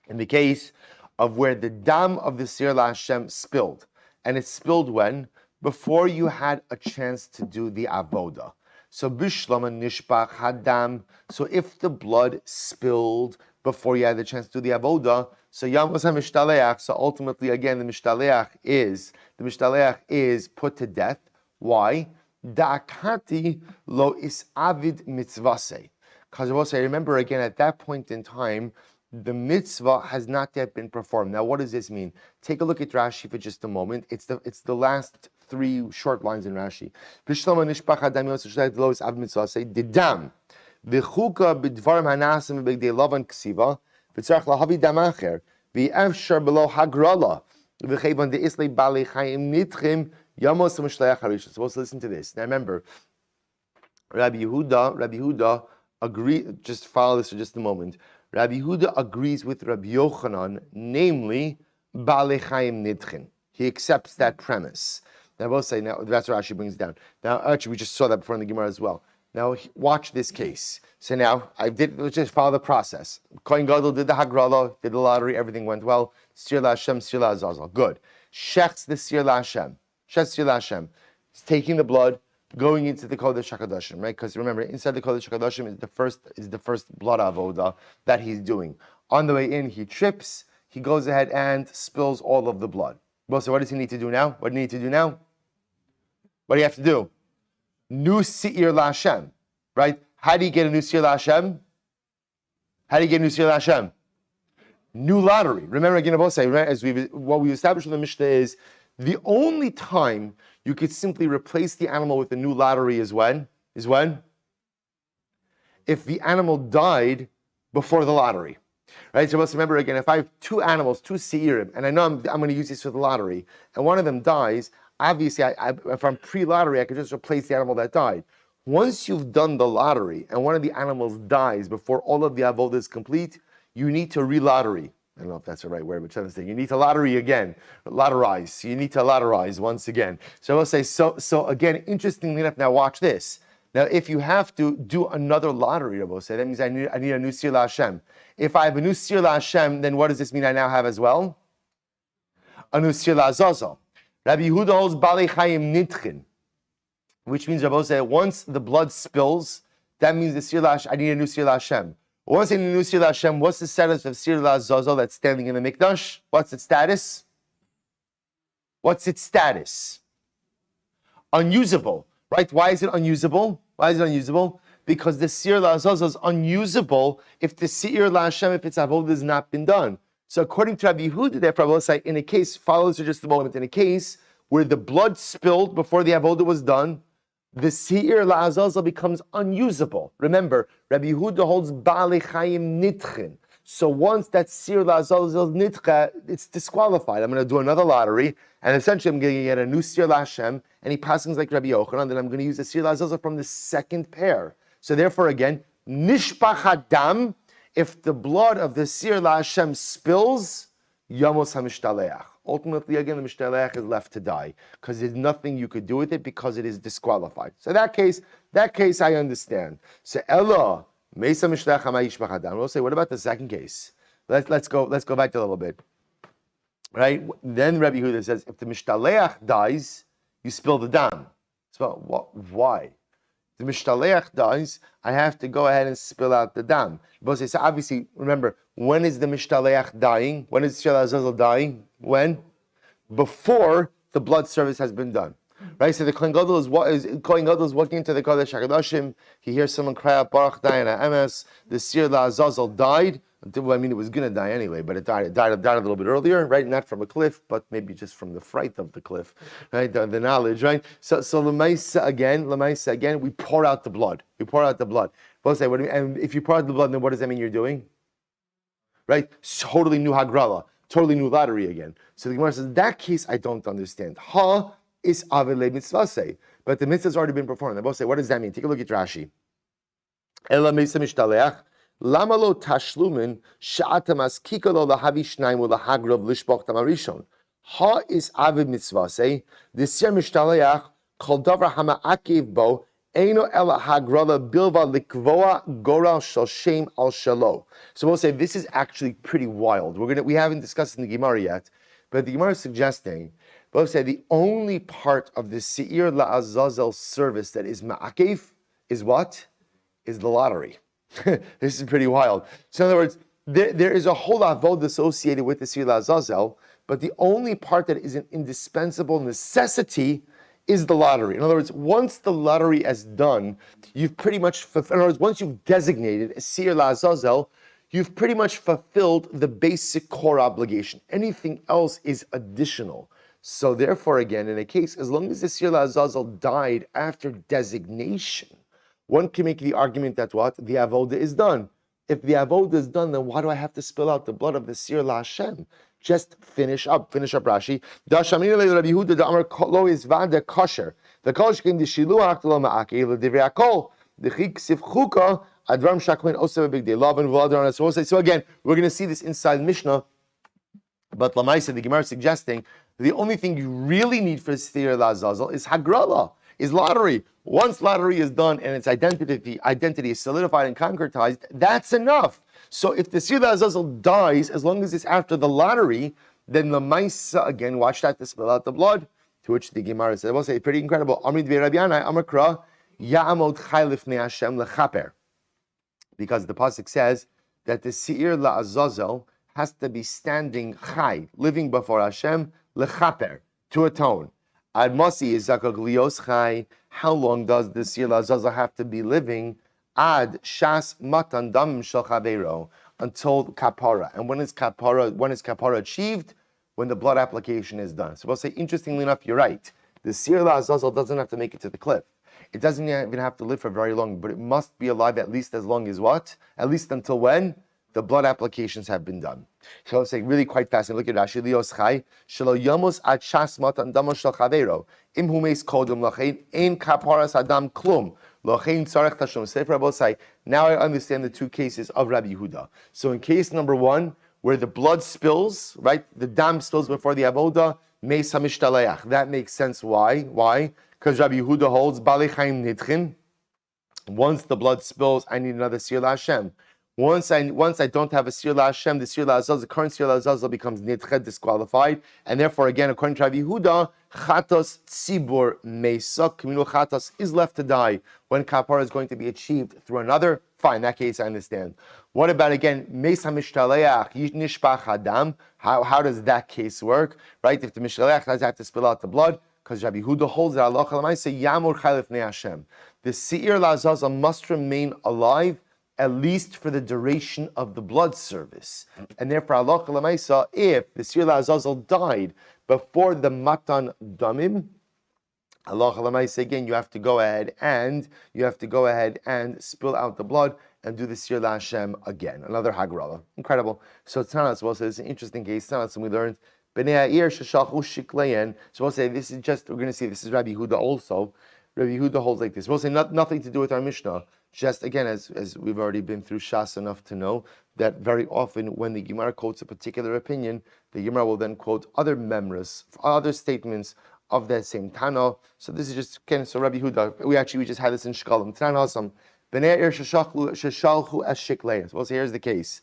In the case of where the dam of the Seir LaHashem spilled. And it spilled when? Before you had a chance to do the avoda. So bishlama nishbach hadam. So if the blood spilled before you had the chance to do the avoda, so yamos ha-mishtaleach. So ultimately, again, the mishtaleach is put to death. Why? Da'akati lo isavid mitzvase. Because remember again, at that point in time, the mitzvah has not yet been performed. Now, what does this mean? Take a look at Rashi for just a moment. It's the last 3 short lines in Rashi. Didam. V'chuka b'dvarim hanasim b'gdei lavan ksiva v'tzarach lahavi dam acher v'efshar below hagrala v'chayvan de'islei balei chayim nitchim yamos m'shleach harishon. Supposed to listen to this. Now remember, Rabbi Yehuda agree. Just follow this for just a moment. Rabbi Yehuda agrees with Rabbi Yochanan, namely balei chayim nitchin. He accepts that premise. Now we'll say now that's what Rashi brings down. Now actually we just saw that before in the Gemara as well. Now watch this case. So now let's just follow the process. Kohen Gadol did the Hagrala, did the lottery, everything went well. Seir LaHashem, Seir LaAzazel. Good. Shechts the Seir LaHashem. He's taking the blood, going into the Kodesh HaKadoshim, right? Because remember, inside the Kodesh HaKadoshim is the first blood avoda that he's doing. On the way in, he trips, he goes ahead and spills all of the blood. Well, so what does he need to do now? What do you need to do now? What do you have to do? New Seir LaHashem, right? How do you get a new Seir LaHashem? New lottery. Remember again, what we established in the Mishnah is the only time you could simply replace the animal with a new lottery is when? If the animal died before the lottery. Right? So let's remember again, if I have 2 animals, 2 seirim, and I know I'm going to use this for the lottery, and one of them dies, obviously, if I'm pre-lottery, I could just replace the animal that died. Once you've done the lottery and one of the animals dies before all of the avodah is complete, you need to re-lottery. I don't know if that's the right word, but I'm saying you need to lottery again, lotterize. You need to lotterize once again. So I will say, so again, interestingly enough, now watch this. Now, if you have to do another lottery, I will say, that means I need a new Seir LaHashem. If I have a new Seir LaHashem, then what does this mean I now have as well? A new Seir LaAzazel. Rabbi Yehuda holds balei chayim nitchin, which means Rabbi said once the blood spills, that means the Seir LaHashem, I need a new Seir LaHashem. Once I need a new Seir LaHashem, what's the status of Seir LaAzazel that's standing in the mikdash? What's its status? Unusable, right? Why is it unusable? Because the Seir LaAzazel is unusable if the Seir LaHashem, if its avodah has not been done. So according to Rabbi Yehuda, therefore, I will say, in a case, follow this for just a moment, in a case where the blood spilled before the avodah was done, the Seir LaAzazel becomes unusable. Remember, Rabbi Yehuda holds Baalei Chayim Nitchin. So once that Seir LaAzazel Nitcha, it's disqualified. I'm going to do another lottery, and essentially I'm going to get a new Seir LaHashem, and he passes like Rabbi Yochanan, then I'm going to use the Seir LaAzazel from the second pair. So therefore, again, Nishpach Hadam, if the blood of the Seir LaHashem spills, Yamos HaMishtaleach. Ultimately, again, the Mishtaleach is left to die because there's nothing you could do with it because it is disqualified. So that case I understand. So Ella Mesa Mishtaleach HaMayish B'Chadam. We'll say, what about the second case? Let's go back a little bit. Right? Then Rabbi Yehuda says, if the Mishtaleach dies, you spill the dam. So why? The Mishtaleach dies, I have to go ahead and spill out the dam. But so obviously, remember, when is the Mishtaleach dying? When is Seir LaAzazel dying? When? Before the blood service has been done. Right? So the Kohen Gadol is walking into the Kodesh HaKadoshim. He hears someone cry out, Baruch Dayan HaEmes. The Seir LaAzazel died. Well, I mean, it was going to die anyway, but it died a little bit earlier, right? Not from a cliff, but maybe just from the fright of the cliff, right? The knowledge, right? So Lamaisa again, we pour out the blood. Both say, and if you pour out the blood, then what does that mean you're doing? Right? Totally new Hagrala, totally new lottery again. So the Gemara says, in that case, I don't understand. Ha is Avele Mitzvah, but the mitzvah's already been performed. They both say, what does that mean? Take a look at Rashi. Ela Mesa Mishtaleach. Lama lo tashlumin sha'ata maskika lo lahavi shnaim ulahagrav lishboch tamarishon. Ha is avid mitzvah say the Seir Mishtaleach kol davar hama'akiv bo eino ela hagrala bilva likvoa goral shel shem al shalo. So we'll say this is actually pretty wild. We haven't discussed it in the Gemara yet, but the Gemara is suggesting. We'll say the only part of the Seir LaAzazel service that is ma'akiv is what? Is the lottery. This is pretty wild. So in other words, there is a whole avodah associated with the Seir LaAzazel, but the only part that is an indispensable necessity is the lottery. In other words, once the lottery is done, you've pretty much fulfilled. In other words, once you've designated a Seir LaAzazel, you've pretty much fulfilled the basic core obligation. Anything else is additional. So therefore, again, in a case, as long as the Seir LaAzazel died after designation, one can make the argument that what? The avodah is done. If the avodah is done, then why do I have to spill out the blood of the Seir LaHashem? Just finish up Rashi. Dashamina le Rabbi Yehuda da Amar lo is vada kosher. The kosher came the shiluach lo ma'akei le divrei akol. The chik sivchuka adram shakmin osav big day love and v'ladar. So again, we're going to see this inside Mishnah. But Lamaisa, the Gemara is suggesting the only thing you really need for Seir LaAzazel is hagrala, is lottery. Once lottery is done and its identity is solidified and concretized, that's enough. So if the Seir LaAzazel dies, as long as it's after the lottery, then the Maisa, again, watch that to spill out the blood, to which the Gemara said, we'll say, pretty incredible. Because the Pasuk says that the Seir LaAzazel has to be standing chai, living before Hashem, lechaper, to atone. Ad Masi is Zakaglios Chai. How long does the Seir LaAzazel have to be living? Ad Shas Matan Dam Shel Chaveiro, until Kapara. And when is Kapara achieved? When the blood application is done. So we'll say, interestingly enough, you're right. The Seir LaAzazel doesn't have to make it to the cliff. It doesn't even have to live for very long, but it must be alive at least as long as what? At least until when? The blood applications have been done. So it's like really quite fascinating. Look at Rashi. Lios chai shelo yamos ad shas matan damo shel chaveiro im humeis kodem lachein ein kaparas adam klum lachein tzarech tashum. Sefer Rabosai. Now I understand the two cases of Rabbi Yehuda. So in case number one, where the blood spills, right, the dam spills before the avoda, meis hamishtalayach. That makes sense. Why? Because Rabbi Yehuda holds balei chaim nidchin. Once the blood spills, I need another Seir LaHashem. Once I don't have a Seir LaHashem, the Seir LaAzazel, the current Seir LaAzazel becomes nidched, disqualified, and therefore, again, according to Rabbi Yehuda, chatos tzibur meisa, communal chatos is left to die when kapara is going to be achieved through another. Fine, in that case I understand. What about again meis hamishtalayach nishpach hadam? How does that case work? Right? If the mishtaleach does have to spill out the blood, because Rabbi Huda holds that Allah say Yamur Chalif Ne Hashem. The Seir La'azazel must remain alive at least for the duration of the blood service. And therefore, Allah Lamaisa, if the Seir La'azazel died before the Matan Damim, Allah Lamaisa, again, you have to go ahead and spill out the blood and do the Seir LaHashem again. Another Hagrala. Incredible. So Tzanas will say this is an interesting case. Tzanas, and we learned Bnei Ha'ir Sheshalchu Shikleyen. So we'll say this is just, we're going to see this is Rabbi Huda also. Rabbi Huda holds like this. We'll say nothing to do with our Mishnah. Just again, as we've already been through Shas enough to know that very often when the Gemara quotes a particular opinion, the Gemara will then quote other memras, other statements of that same Tana. So this is just again. So Rabbi Huda, we just had this in Shkalim. Tana some Bnei Ha'ir Sheshalchu Shikleyen. So we'll say here's the case.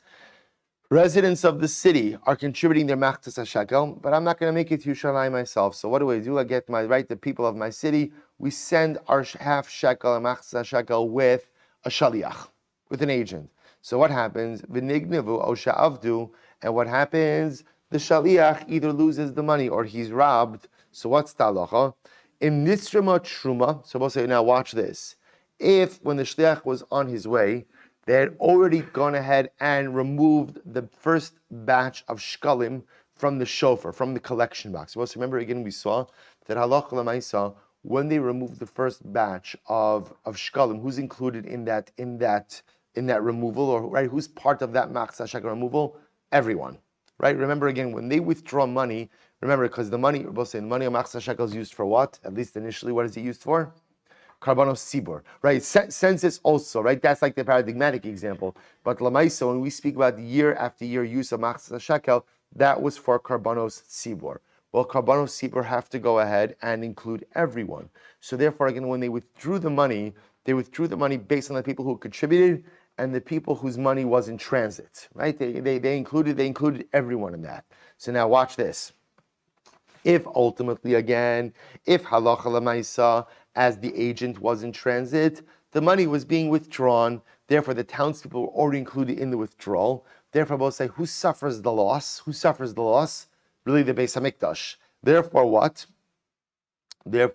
Residents of the city are contributing their machzas hashekel, but I'm not going to make it to Yerushalayim myself. So what do? I get the people of my city. We send our half shekel and machzas hashekel with a shaliach, with an agent. So what happens? V'nignevu o sha'avdu, and what happens? The shaliach either loses the money or he's robbed. So what's the halacha? In nisrama truma. So we'll say now. Watch this. If when the shliach was on his way, they had already gone ahead and removed the first batch of shkalim from the shofar, from the collection box. So remember again, we saw that halacha l'maisa, when they removed the first batch of shkalim, who's included in that removal, or right, who's part of that machzas hashekel removal? Everyone, right? Remember again, when they withdraw money, remember because the money, we'll say the money of machzas hashekel is used for what? At least initially, what is it used for? Karbanos Sibor, right? Census also, right? That's like the paradigmatic example. But Lamaisa, when we speak about year after year use of Machzas HaShekel, that was for Karbanos Sibor. Well, Karbanos Sibor have to go ahead and include everyone. So therefore, again, when they withdrew the money based on the people who contributed and the people whose money was in transit, right? They included everyone in that. So now watch this. If ultimately, again, if halacha l'maisa, as the agent was in transit, the money was being withdrawn, therefore the townspeople were already included in the withdrawal. Therefore, we'll say, who suffers the loss? Who suffers the loss? Really, the Beis HaMikdash. Therefore, what? The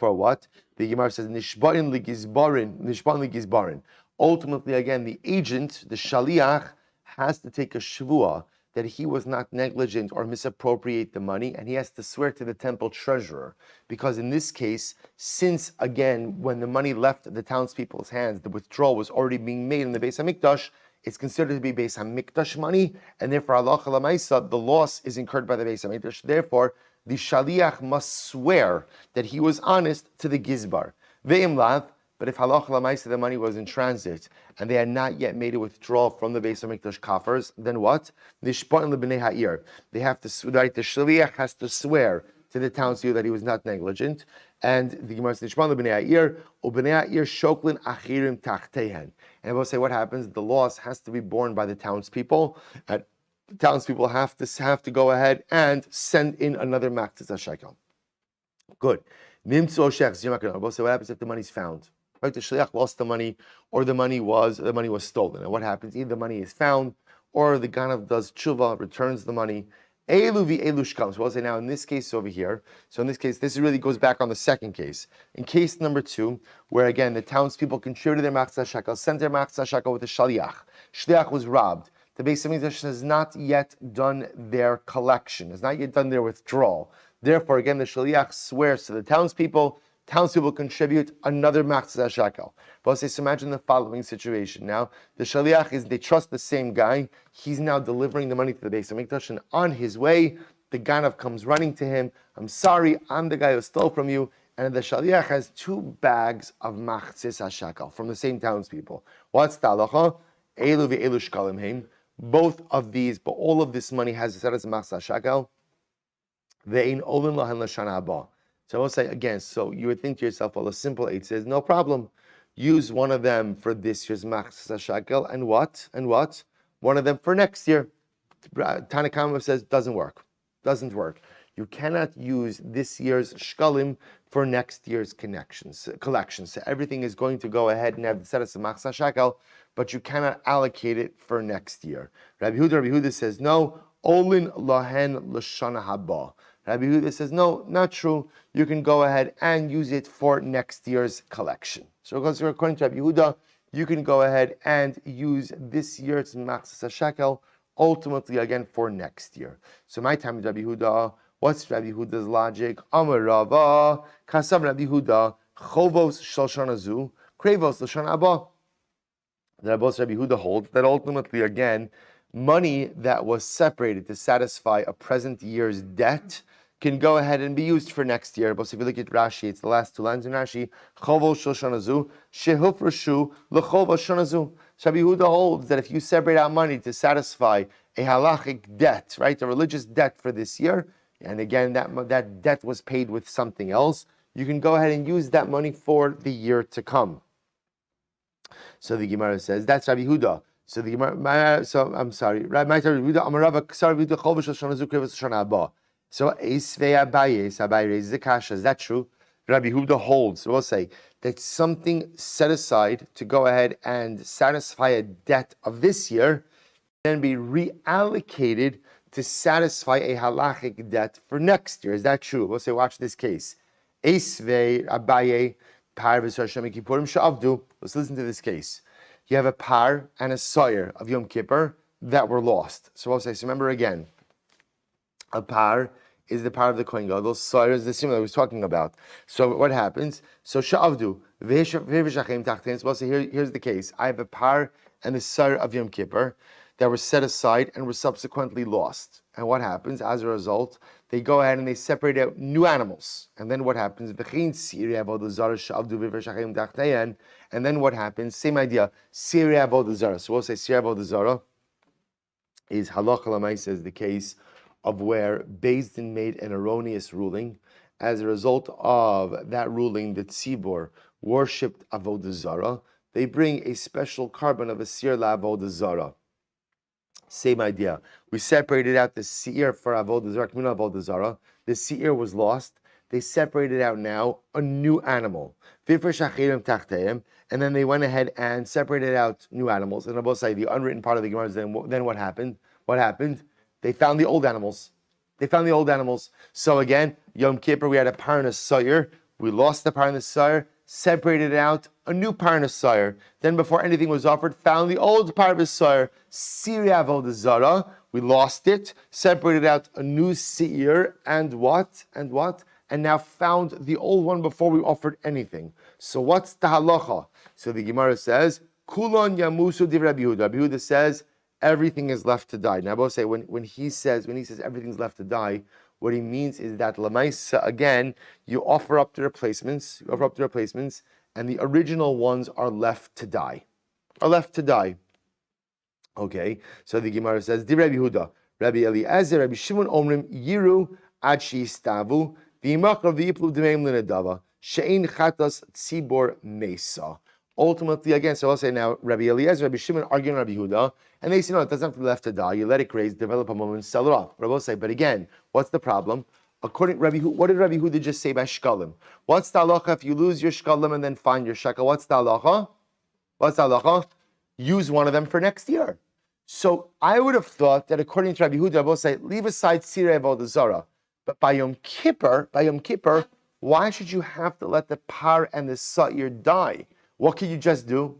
Gemara says, Nishba'in ligizbarin. Ultimately, again, the agent, the shaliach, has to take a shvuah that he was not negligent or misappropriate the money, and he has to swear to the temple treasurer. Because in this case, since again, when the money left the townspeople's hands, the withdrawal was already being made in the Beis HaMikdash, it's considered to be Beis HaMikdash money, and therefore, halacha l'maisa, the loss is incurred by the Beis HaMikdash. Therefore, the shaliach must swear that he was honest to the gizbar. Ve'im lav, but if halacha l'maisa, the money was in transit and they had not yet made a withdrawal from the Beis HaMikdash coffers, then what? Nishba'in lebnei ha'ir. They have to, right? The shaliach has to swear to the townspeople that he was not negligent. And the Gemara says, Nishba'in lebnei ha'ir, u'bnei ha'ir shoklin achirim tachtehen. And we'll say what happens? The loss has to be borne by the townspeople. And the townspeople have to go ahead and send in another machzas hashekel. Good. Nimtzu oshech zimakon. We'll say what happens if the money's found? Right, the shliach lost the money, or the money was stolen. And what happens? Either the money is found, or the ganav does tshuva, returns the money. Elu v'elu shkalim. So we'll say now in this case over here. So in this case, this really goes back on the second case. In case number 2, where again the townspeople contributed their machzas shekel, sent their machzas shekel with the shliach. Shliach was robbed. The Beis HaMikdash has not yet done their collection, has not yet done their withdrawal. Therefore, again, the shliach swears to the townspeople. Townspeople contribute another machzas shekel. But so imagine the following situation. Now, the shaliach they trust the same guy. He's now delivering the money to the Beis HaMikdash, and on his way, the ganav comes running to him. I'm sorry, I'm the guy who stole from you. And the shaliach has 2 bags of machzas shekel from the same townspeople. What's the halacha? Elu ve'elu shkalim heim. Both of these, but all of this money has set as a machzas shekel. Ve'ein olin lahen l'shana haba. So I will say again, so you would think to yourself, well, a simple 8 says, no problem. Use one of them for this year's machzas shekel, and what? One of them for next year. Tanakama says, doesn't work. You cannot use this year's shkalim for next year's collection. So everything is going to go ahead and have the status of machzas shekel, but you cannot allocate it for next year. Rabbi Huda says, no, olin lahen l'shana haba. Rabbi Yehuda says, no, not true. You can go ahead and use it for next year's collection. So according to Rabbi Yehuda, you can go ahead and use this year's machzas shekel ultimately again for next year. So my time is Rabbi Yehuda. What's Rabbi Yehuda's logic? Amar Rava, Kasam Rabbi Yehuda, Chovos Shel Shana Zu, Krevos L'Shana Abba. The Rabbi Yehuda holds that ultimately again, money that was separated to satisfy a present year's debt can go ahead and be used for next year. But if you look at Rashi, it's the last two lines in Rashi. Chovos Shel Shana Zu, Shehufrashu L'Chovos Shana Zu. Rabbi Yehuda holds that if you separate out money to satisfy a halachic debt, right, a religious debt for this year, and again that debt was paid with something else, you can go ahead and use that money for the year to come. So the Gemara says that's Rabbi Yehuda. So the Gemara, I'm sorry, Rabbi Yehuda, Amarava Ksar Yehuda Chovos Shel Shana Zu Krevos Shana Abba. So Eisvei Abaye raises the kasha. Is that true? Rabbi Yehuda holds. So we'll say that something set aside to go ahead and satisfy a debt of this year then be reallocated to satisfy a halachic debt for next year. Is that true? We'll say, watch this case. Eisvei Abaye Par v'Sar Kippurim Sha'avdu. Let's listen to this case. You have a par and a soyer of Yom Kippur that were lost. So we'll say, so remember again, a par is the par of the Kohen Gadol. Soyer is the similar we was talking about. So what happens? So Sha'avdu. We'll say, here's the case. I have a par and the soyer of Yom Kippur that were set aside and were subsequently lost. And what happens? As a result, they go ahead and they separate out new animals. And then what happens? And then what happens? Same idea. Siri Avodah Zarah. So we'll say Siri Avodah Zarah is halacha l'maisa, is the case of where Beis Din made an erroneous ruling. As a result of that ruling, the tzibor worshipped Avodah Zarah. They bring a special carbon of a Sir Avodah Zarah. Same idea. We separated out the seir for Avodah Zarah, Communal Avodah Zarah. The seir was lost. They separated out now a new animal. And then they went ahead and separated out new animals. And I will say the unwritten part of the Gemara is then what happened? What happened? They found the old animals. So again, Yom Kippur, we had a par and a soyer. We lost the par and the soyer, separated out a new par and a soyer. Then before anything was offered, found the old par and a soyer. Siri Avodah Zarah, we lost it, separated out a new seir, and what? And now found the old one before we offered anything. So what's the halacha? So the Gemara says, Kulon Yamusu Div Rabbi Yehuda. Rabbi Yehuda says, everything is left to die. Now I will say, when he says everything's left to die, what he means is that Lamaisa, again, you offer up the replacements, and the original ones are left to die. Okay, so the Gemara says, Di Rabbi Yehuda, Rabbi Eliezer, Rabbi Shimon Omrim, Yiru ad she'istavu, v'yimakrav v'yiplu d'meim l'nedava, she'ein chatas tzibor mesa. Ultimately, again, so I'll say now, Rabbi Eliezer, Rabbi Shimon arguing Rabbi Yehuda, and they say, no, it doesn't have to be left to die. You let it graze, develop a moment, sell it off. Rabbi will say, but again, what's the problem? According to Rabbi Yehuda, what did Rabbi Yehuda just say by shkalim? What's the halacha if you lose your shkalim and then find your shekel? What's the halacha? Use one of them for next year. So I would have thought that according to Rabbi Yehuda, I will say, leave aside Sirei Avodah Zarah. But by Yom Kippur, why should you have to let the par and the sa'ir die? What can you just do?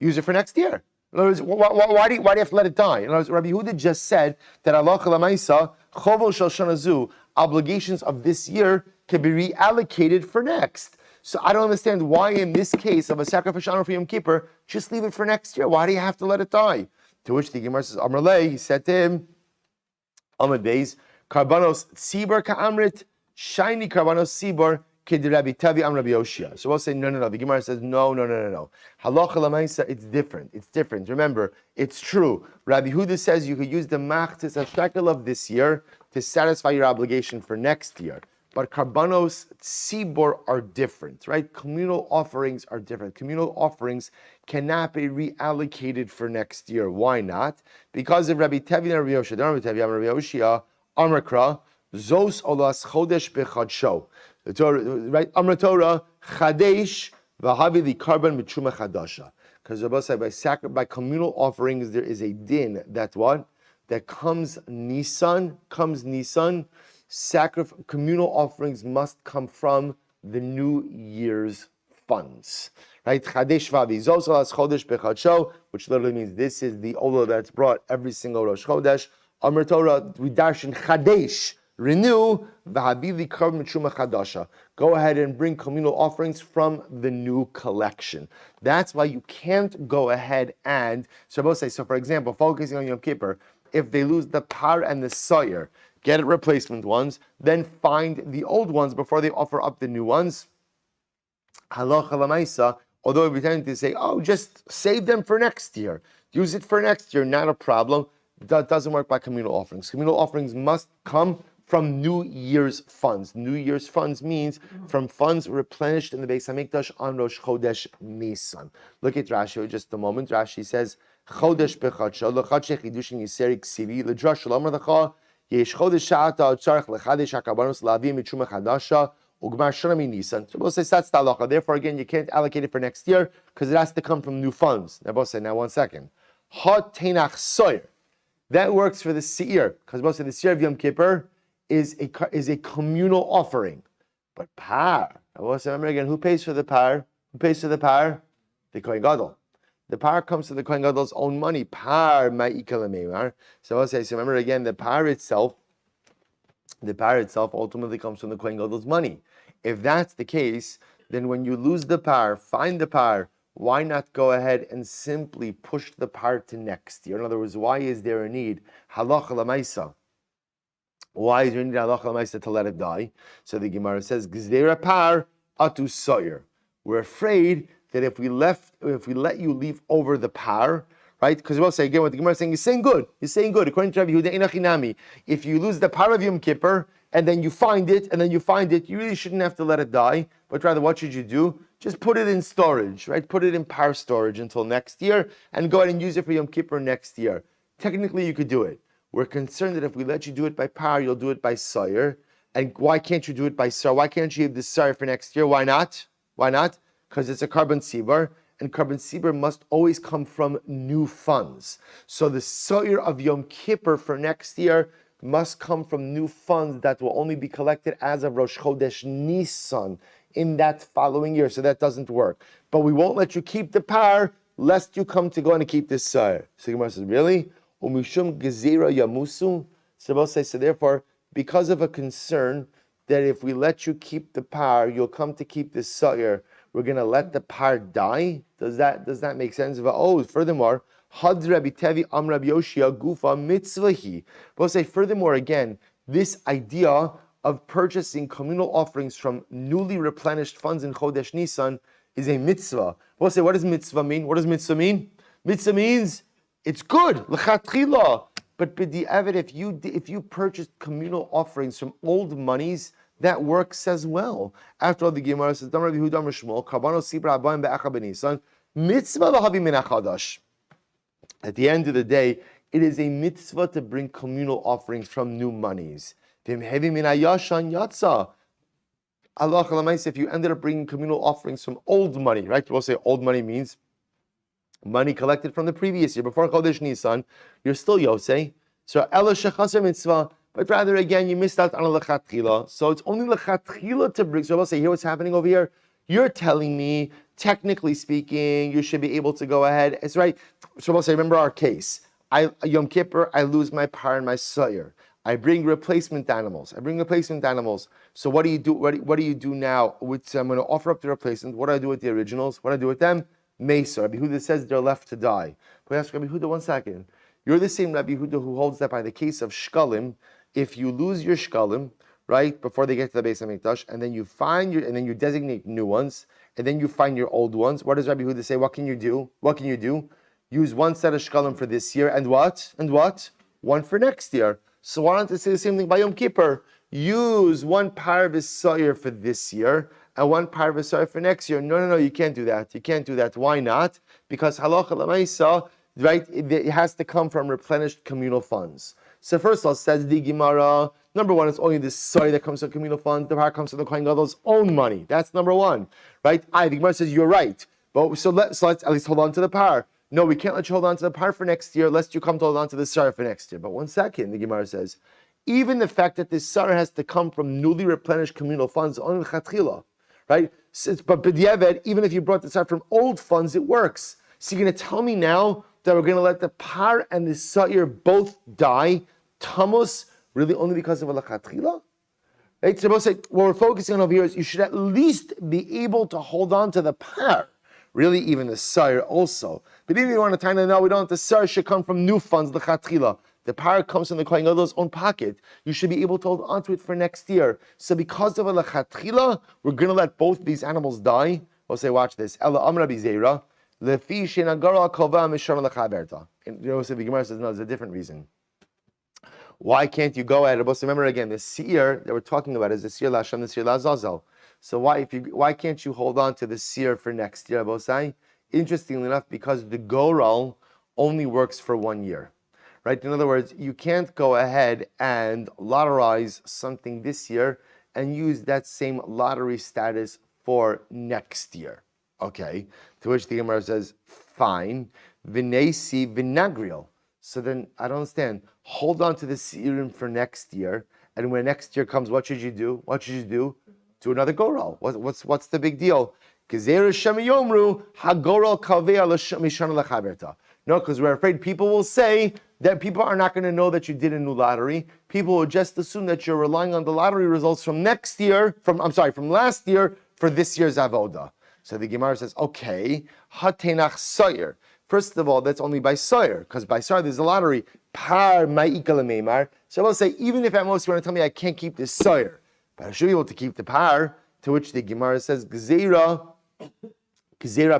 Use it for next year. In other words, why do you have to let it die? In other words, Rabbi Yehuda just said that Allah Lamaisa, Chovos Shel Shana Zu, obligations of this year can be reallocated for next. So I don't understand why in this case of a sacrificial animal for Yom Kippur, just leave it for next year. Why do you have to let it die? To which the Gemara says, Amar Lei, he said to him, Amad Beis, Karbanos Tzibor Ka'amrit, Shiny Karbanos Tzibor, Kedi Rabbi Tavi Am Rabbi Yoshia. So we'll say, no. The Gemara says, no. Halacha Lamaisa, it's different. Remember, it's true. Rabbi Yehuda says you could use the machzis shekel of this year to satisfy your obligation for next year. But karbanos tzibor are different, right? Communal offerings are different. Communal offerings cannot be reallocated for next year. Why not? Because of Rabbi Tevi and Rabbi Yoshia. Rabbi Tevi and Rabbi Yoshia, Amrakra, Zos olas chodesh bechadsho. Right? Amra Torah, chadesh v'havi li karban mitruma chadasha. Because Rabbi said by communal offerings there is a din that what? that comes Nisan, communal offerings must come from the New Year's funds. Right? Chadesh v'avizos as chodesh bechadsho, which literally means this is the olah that's brought every single Rosh Chodesh. Amar Torah, we darshan chadesh, renew, v'habili karb mitshuma chadasha. Go ahead and bring communal offerings from the new collection. That's why you can't go ahead and, so for example, focusing on Yom Kippur, if they lose the par and the sawyer, get replacement ones, then find the old ones before they offer up the new ones. Halacha l'maisa, although we tend to say, oh, just save them for next year. Use it for next year, not a problem. That doesn't work by communal offerings. Communal offerings must come from New Year's funds. New Year's funds means from funds replenished in the Beis Hamikdash on Rosh Chodesh Nisan. Look at Rashi for just a moment. Rashi says, Chodesh bechadsha, lechadshe chidushin yiseri ksivi, ledrash shalom lecha, yesh chodesh sha'ata tzarech lechadesh hakabanos la'avim mitshuma chadasha, ugmar shana Nisan. So both say that's the halacha. Therefore, again, you can't allocate it for next year because it has to come from new funds. Now, both say, now 1 second. Ha tenach soyer. That works for the seir because both say the seir of Yom Kippur is a communal offering. But par, I will say, remember again, who pays for the par? Who pays for the par? The Kohen Gadol. The par comes to the Kohen Gadol's own money. Par ma'ikal meimar. So I will say, so remember again, the par itself ultimately comes from the Kohen Gadol's money. If that's the case, then when you lose the par, find the par, why not go ahead and simply push the par to next year? In other words, why is there a need? Halacha l'maisa. Why is there a need halacha l'maisa to let it die? So the Gemara says, Gzeira par atu soyer. We're afraid that if we let you leave over the par, right? Because we'll say again what the Gemara is saying, you're saying good. According to Rabbi Yehuda Einachinami, if you lose the par of Yom Kippur and then you find it, you really shouldn't have to let it die, but rather what should you do? Just put it in storage, right? Put it in par storage until next year and go ahead and use it for Yom Kippur next year. Technically, you could do it. We're concerned that if we let you do it by par, you'll do it by sawyer. And why can't you do it by sawyer? Why can't you have the sawyer for next year? Why not? Because it's a carbon sibur, and carbon sibur must always come from new funds. So the sawyer of Yom Kippur for next year must come from new funds that will only be collected as of Rosh Chodesh Nisan in that following year. So that doesn't work. But we won't let you keep the par lest you come to go and keep this sawyer. So Gemara says, really? Umishum gezira yamusu. So therefore, because of a concern that if we let you keep the par, you'll come to keep this sawyer, we're going to let the par die? Does that make sense? Furthermore, had Rabbi Tevi am Rabbi Yoshia gufa mitzvahi. We'll say furthermore again, this idea of purchasing communal offerings from newly replenished funds in Chodesh Nisan is a mitzvah. We'll say, what does mitzvah mean? What does mitzvah mean? Mitzvah means it's good, l'chatchila. But b'di'evet, if you purchased communal offerings from old monies, that works as well. After all, the Gemara says, "Dam Rabbi Yehuda Mishmol, Karbanos Sibra Abayim be'acha b'Nisan, mitzvah l'havi min hachadash." At the end of the day, it is a mitzvah to bring communal offerings from new monies. V'im hevi min hayashan yatsa. Allah chalamais, if you ended up bringing communal offerings from old money, right? We'll say old money means money collected from the previous year, before Chodesh Nisan, you're still Yosei. So Ela shechaser mitzvah. But rather, again, you missed out on a lechatchila. So it's only lechatchila to bring. So I'll say, here what's happening over here. You're telling me, technically speaking, you should be able to go ahead. It's right. So I'll say, remember our case. Yom Kippur, I lose my par and my sawyer. I bring replacement animals. So what do you do? What do you do now? I'm going to offer up the replacement. What do I do with the originals? What do I do with them? Mesa. Rabbi Yehuda says they're left to die. But ask Rabbi Yehuda 1 second. You're the same Rabbi Yehuda who holds that by the case of shkalim, if you lose your shkalim, right, before they get to the Beis Hamikdash, and then you designate new ones, and then you find your old ones, what does Rabbi Yehuda say? What can you do? Use one set of shkalim for this year, and what? One for next year. So why don't they say the same thing by Yom Kippur? Use one par of sawyer for this year, and one par of sawyer for next year. No, you can't do that. Why not? Because halacha l'maisa, right, it has to come from replenished communal funds. So first of all, says the Gemara, number one, it's only the sawyer that comes from communal funds. The par comes from the Kohen Gadol's own money. That's number one, right? The Gemara says you're right, but so let's at least hold on to the par. no, we can't let you hold on to the par for next year, lest you come to hold on to the sar for next year. But one second, the Gemara says, even the fact that this sar has to come from newly replenished communal funds, on chatchila, right? But b'diavad, even if you brought this out from old funds, it works. So you're going to tell me now that we're going to let the par and the sa'ir both die, tamus, really only because of a lachatchila? Right? So what we're focusing on over here is you should at least be able to hold on to the par. Really, even the sa'ir also. But even if you want to tell me, no, we don't, the sa'ir should come from new funds, lachatchila. The par comes from the Kohen Gadol's own pocket. You should be able to hold on to it for next year. So because of a lachatchila, we're going to let both these animals die. We'll say, watch this. Ela amra bizeira. Lefi shenagara kova mishon lachaberta. And the Gemara says, no, there's a different reason. Why can't you go ahead? Remember again, the seer that we're talking about is the seer Lashem, the seer Lazazel. So why can't you hold on to the seer for next year, Bosai? Interestingly enough, because the goral only works for 1 year. Right? In other words, you can't go ahead and lotterize something this year and use that same lottery status for next year. Okay? To which the Gemara says, fine. Vinesi vinagriel. So then, I don't understand. Hold on to the serum for next year, and when next year comes, what should you do? What should you do? Do another goral. What's the big deal? No, because we're afraid people will say that people are not going to know that you did a new lottery. People will just assume that you're relying on the lottery results from last year for this year's avoda. So the Gemara says, okay, hatenach soyer. First of all, that's only by soyer, because by soyer there's a lottery. Par ma'ikal meimar. So I will say, even if at most you want to tell me I can't keep this soyer, but I should be able to keep the par, to which the Gemara says, gzeira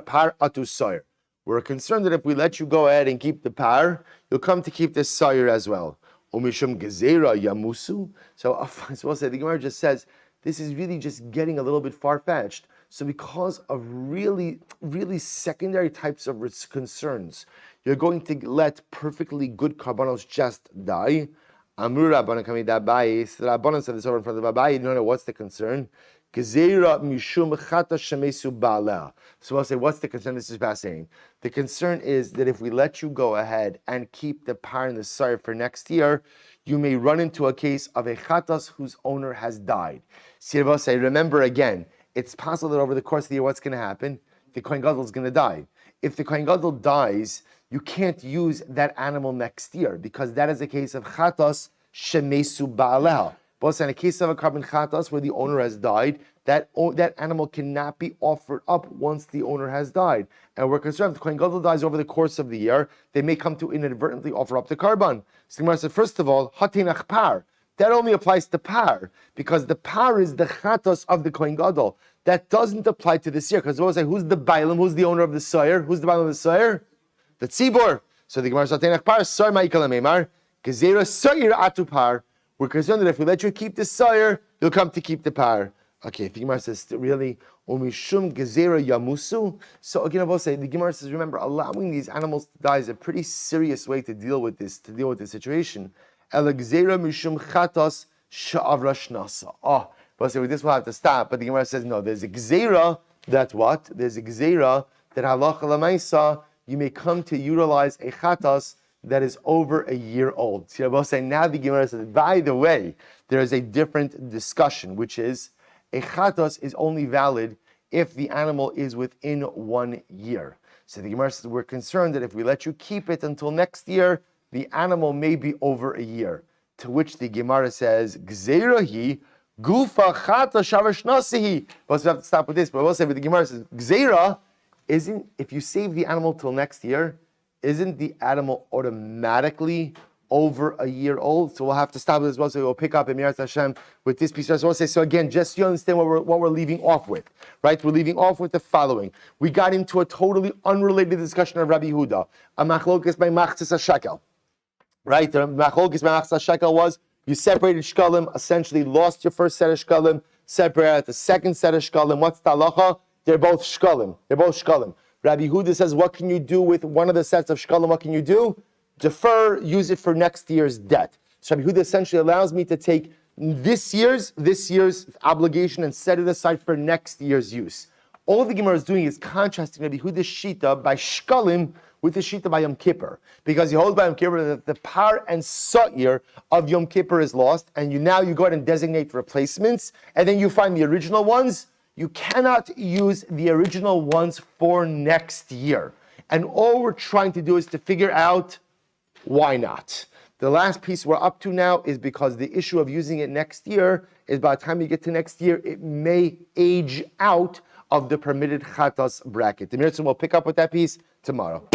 par atu soyer. We're concerned that if we let you go ahead and keep the par, you'll come to keep this soyer as well. Umishum gzeira yamusu. So we'll say, the Gemara just says, this is really just getting a little bit far-fetched. So because of really, really secondary types of concerns, you're going to let perfectly good karbanos just die. Amru Rabbanan kami dabai. So the Rabbanan said this over in front of Abai. You don't know what's the concern. Gezeira mishum chata shemesu ba'aleh. So I'll say, what's the concern? This is fascinating. The concern is that if we let you go ahead and keep the par and the sire for next year, you may run into a case of a chatas whose owner has died. So I'll say, remember again, it's possible that over the course of the year, what's going to happen? The Kohen Gadol is going to die. If the Kohen Gadol dies, you can't use that animal next year because that is a case of chatas shemesu ba'aleha. But in a case of a carbon chatas where the owner has died, that animal cannot be offered up once the owner has died. And we're concerned if the Kohen Gadol dies over the course of the year, they may come to inadvertently offer up the carbon. So the Gemara said, first of all, hatinach par. That only applies to par, because the par is the chatos of the Kohen Gadol. That doesn't apply to this year, because we'll say, who's the bailam, who's the owner of the soyer? Who's the bailam of the soyer? The tzibor. So the Gemara says, par, soyer ma'ikal meimar, gezerah soyer atu par. We're concerned that if we let you keep the soyer, you'll come to keep the par. Okay, the Gemara says, really, umishum gezerah yamusu. So again, I will say, the Gemara says, remember, allowing these animals to die is a pretty serious way to deal with this situation. Elagzera mishum chatos sha'avra shnasa. Oh, but so with this we'll have to stop. But the Gemara says no. There's a gzera that what? There's a gzera that halacha l'maisa you may come to utilize a chatos that is over a year old. So we'll say now the Gemara says. By the way, there is a different discussion, which is a chatos is only valid if the animal is within 1 year. So the Gemara says we're concerned that if we let you keep it until next year, the animal may be over a year. To which the Gemara says, Gzeirahi, Gufa Chata Shavashnasihi. But we have to stop with this, but I will say, but the Gemara says, Gzeira isn't, if you save the animal till next year, isn't the animal automatically over a year old? So we'll have to stop with this as well. So we'll pick up in Mirat Hashem with this piece. So we'll say, so again, just so you understand what we're leaving off with, right? We're leaving off with the following. We got into a totally unrelated discussion of Rabbi Yehuda, a machlokes by machzis hashekel. Right, the machlokes by machzis hashekel was you separated shkalim, essentially lost your first set of shkalim, separated the second set of shkalim. What's the halacha? They're both shkalim. Rabbi Yehuda says, what can you do with one of the sets of shkalim? What can you do? Defer, use it for next year's debt. So Rabbi Yehuda essentially allows me to take this year's obligation and set it aside for next year's use. All the Gemara is doing is contrasting Rabbi Yehuda's Shita by Shkalim with the Shita by Yom Kippur. Because he holds by Yom Kippur that the par and sa'ir of Yom Kippur is lost, and you go ahead and designate replacements, and then you find the original ones. You cannot use the original ones for next year. And all we're trying to do is to figure out why not. The last piece we're up to now is because the issue of using it next year is by the time you get to next year, it may age out of the permitted chatas bracket. The Mirtzim will pick up with that piece tomorrow.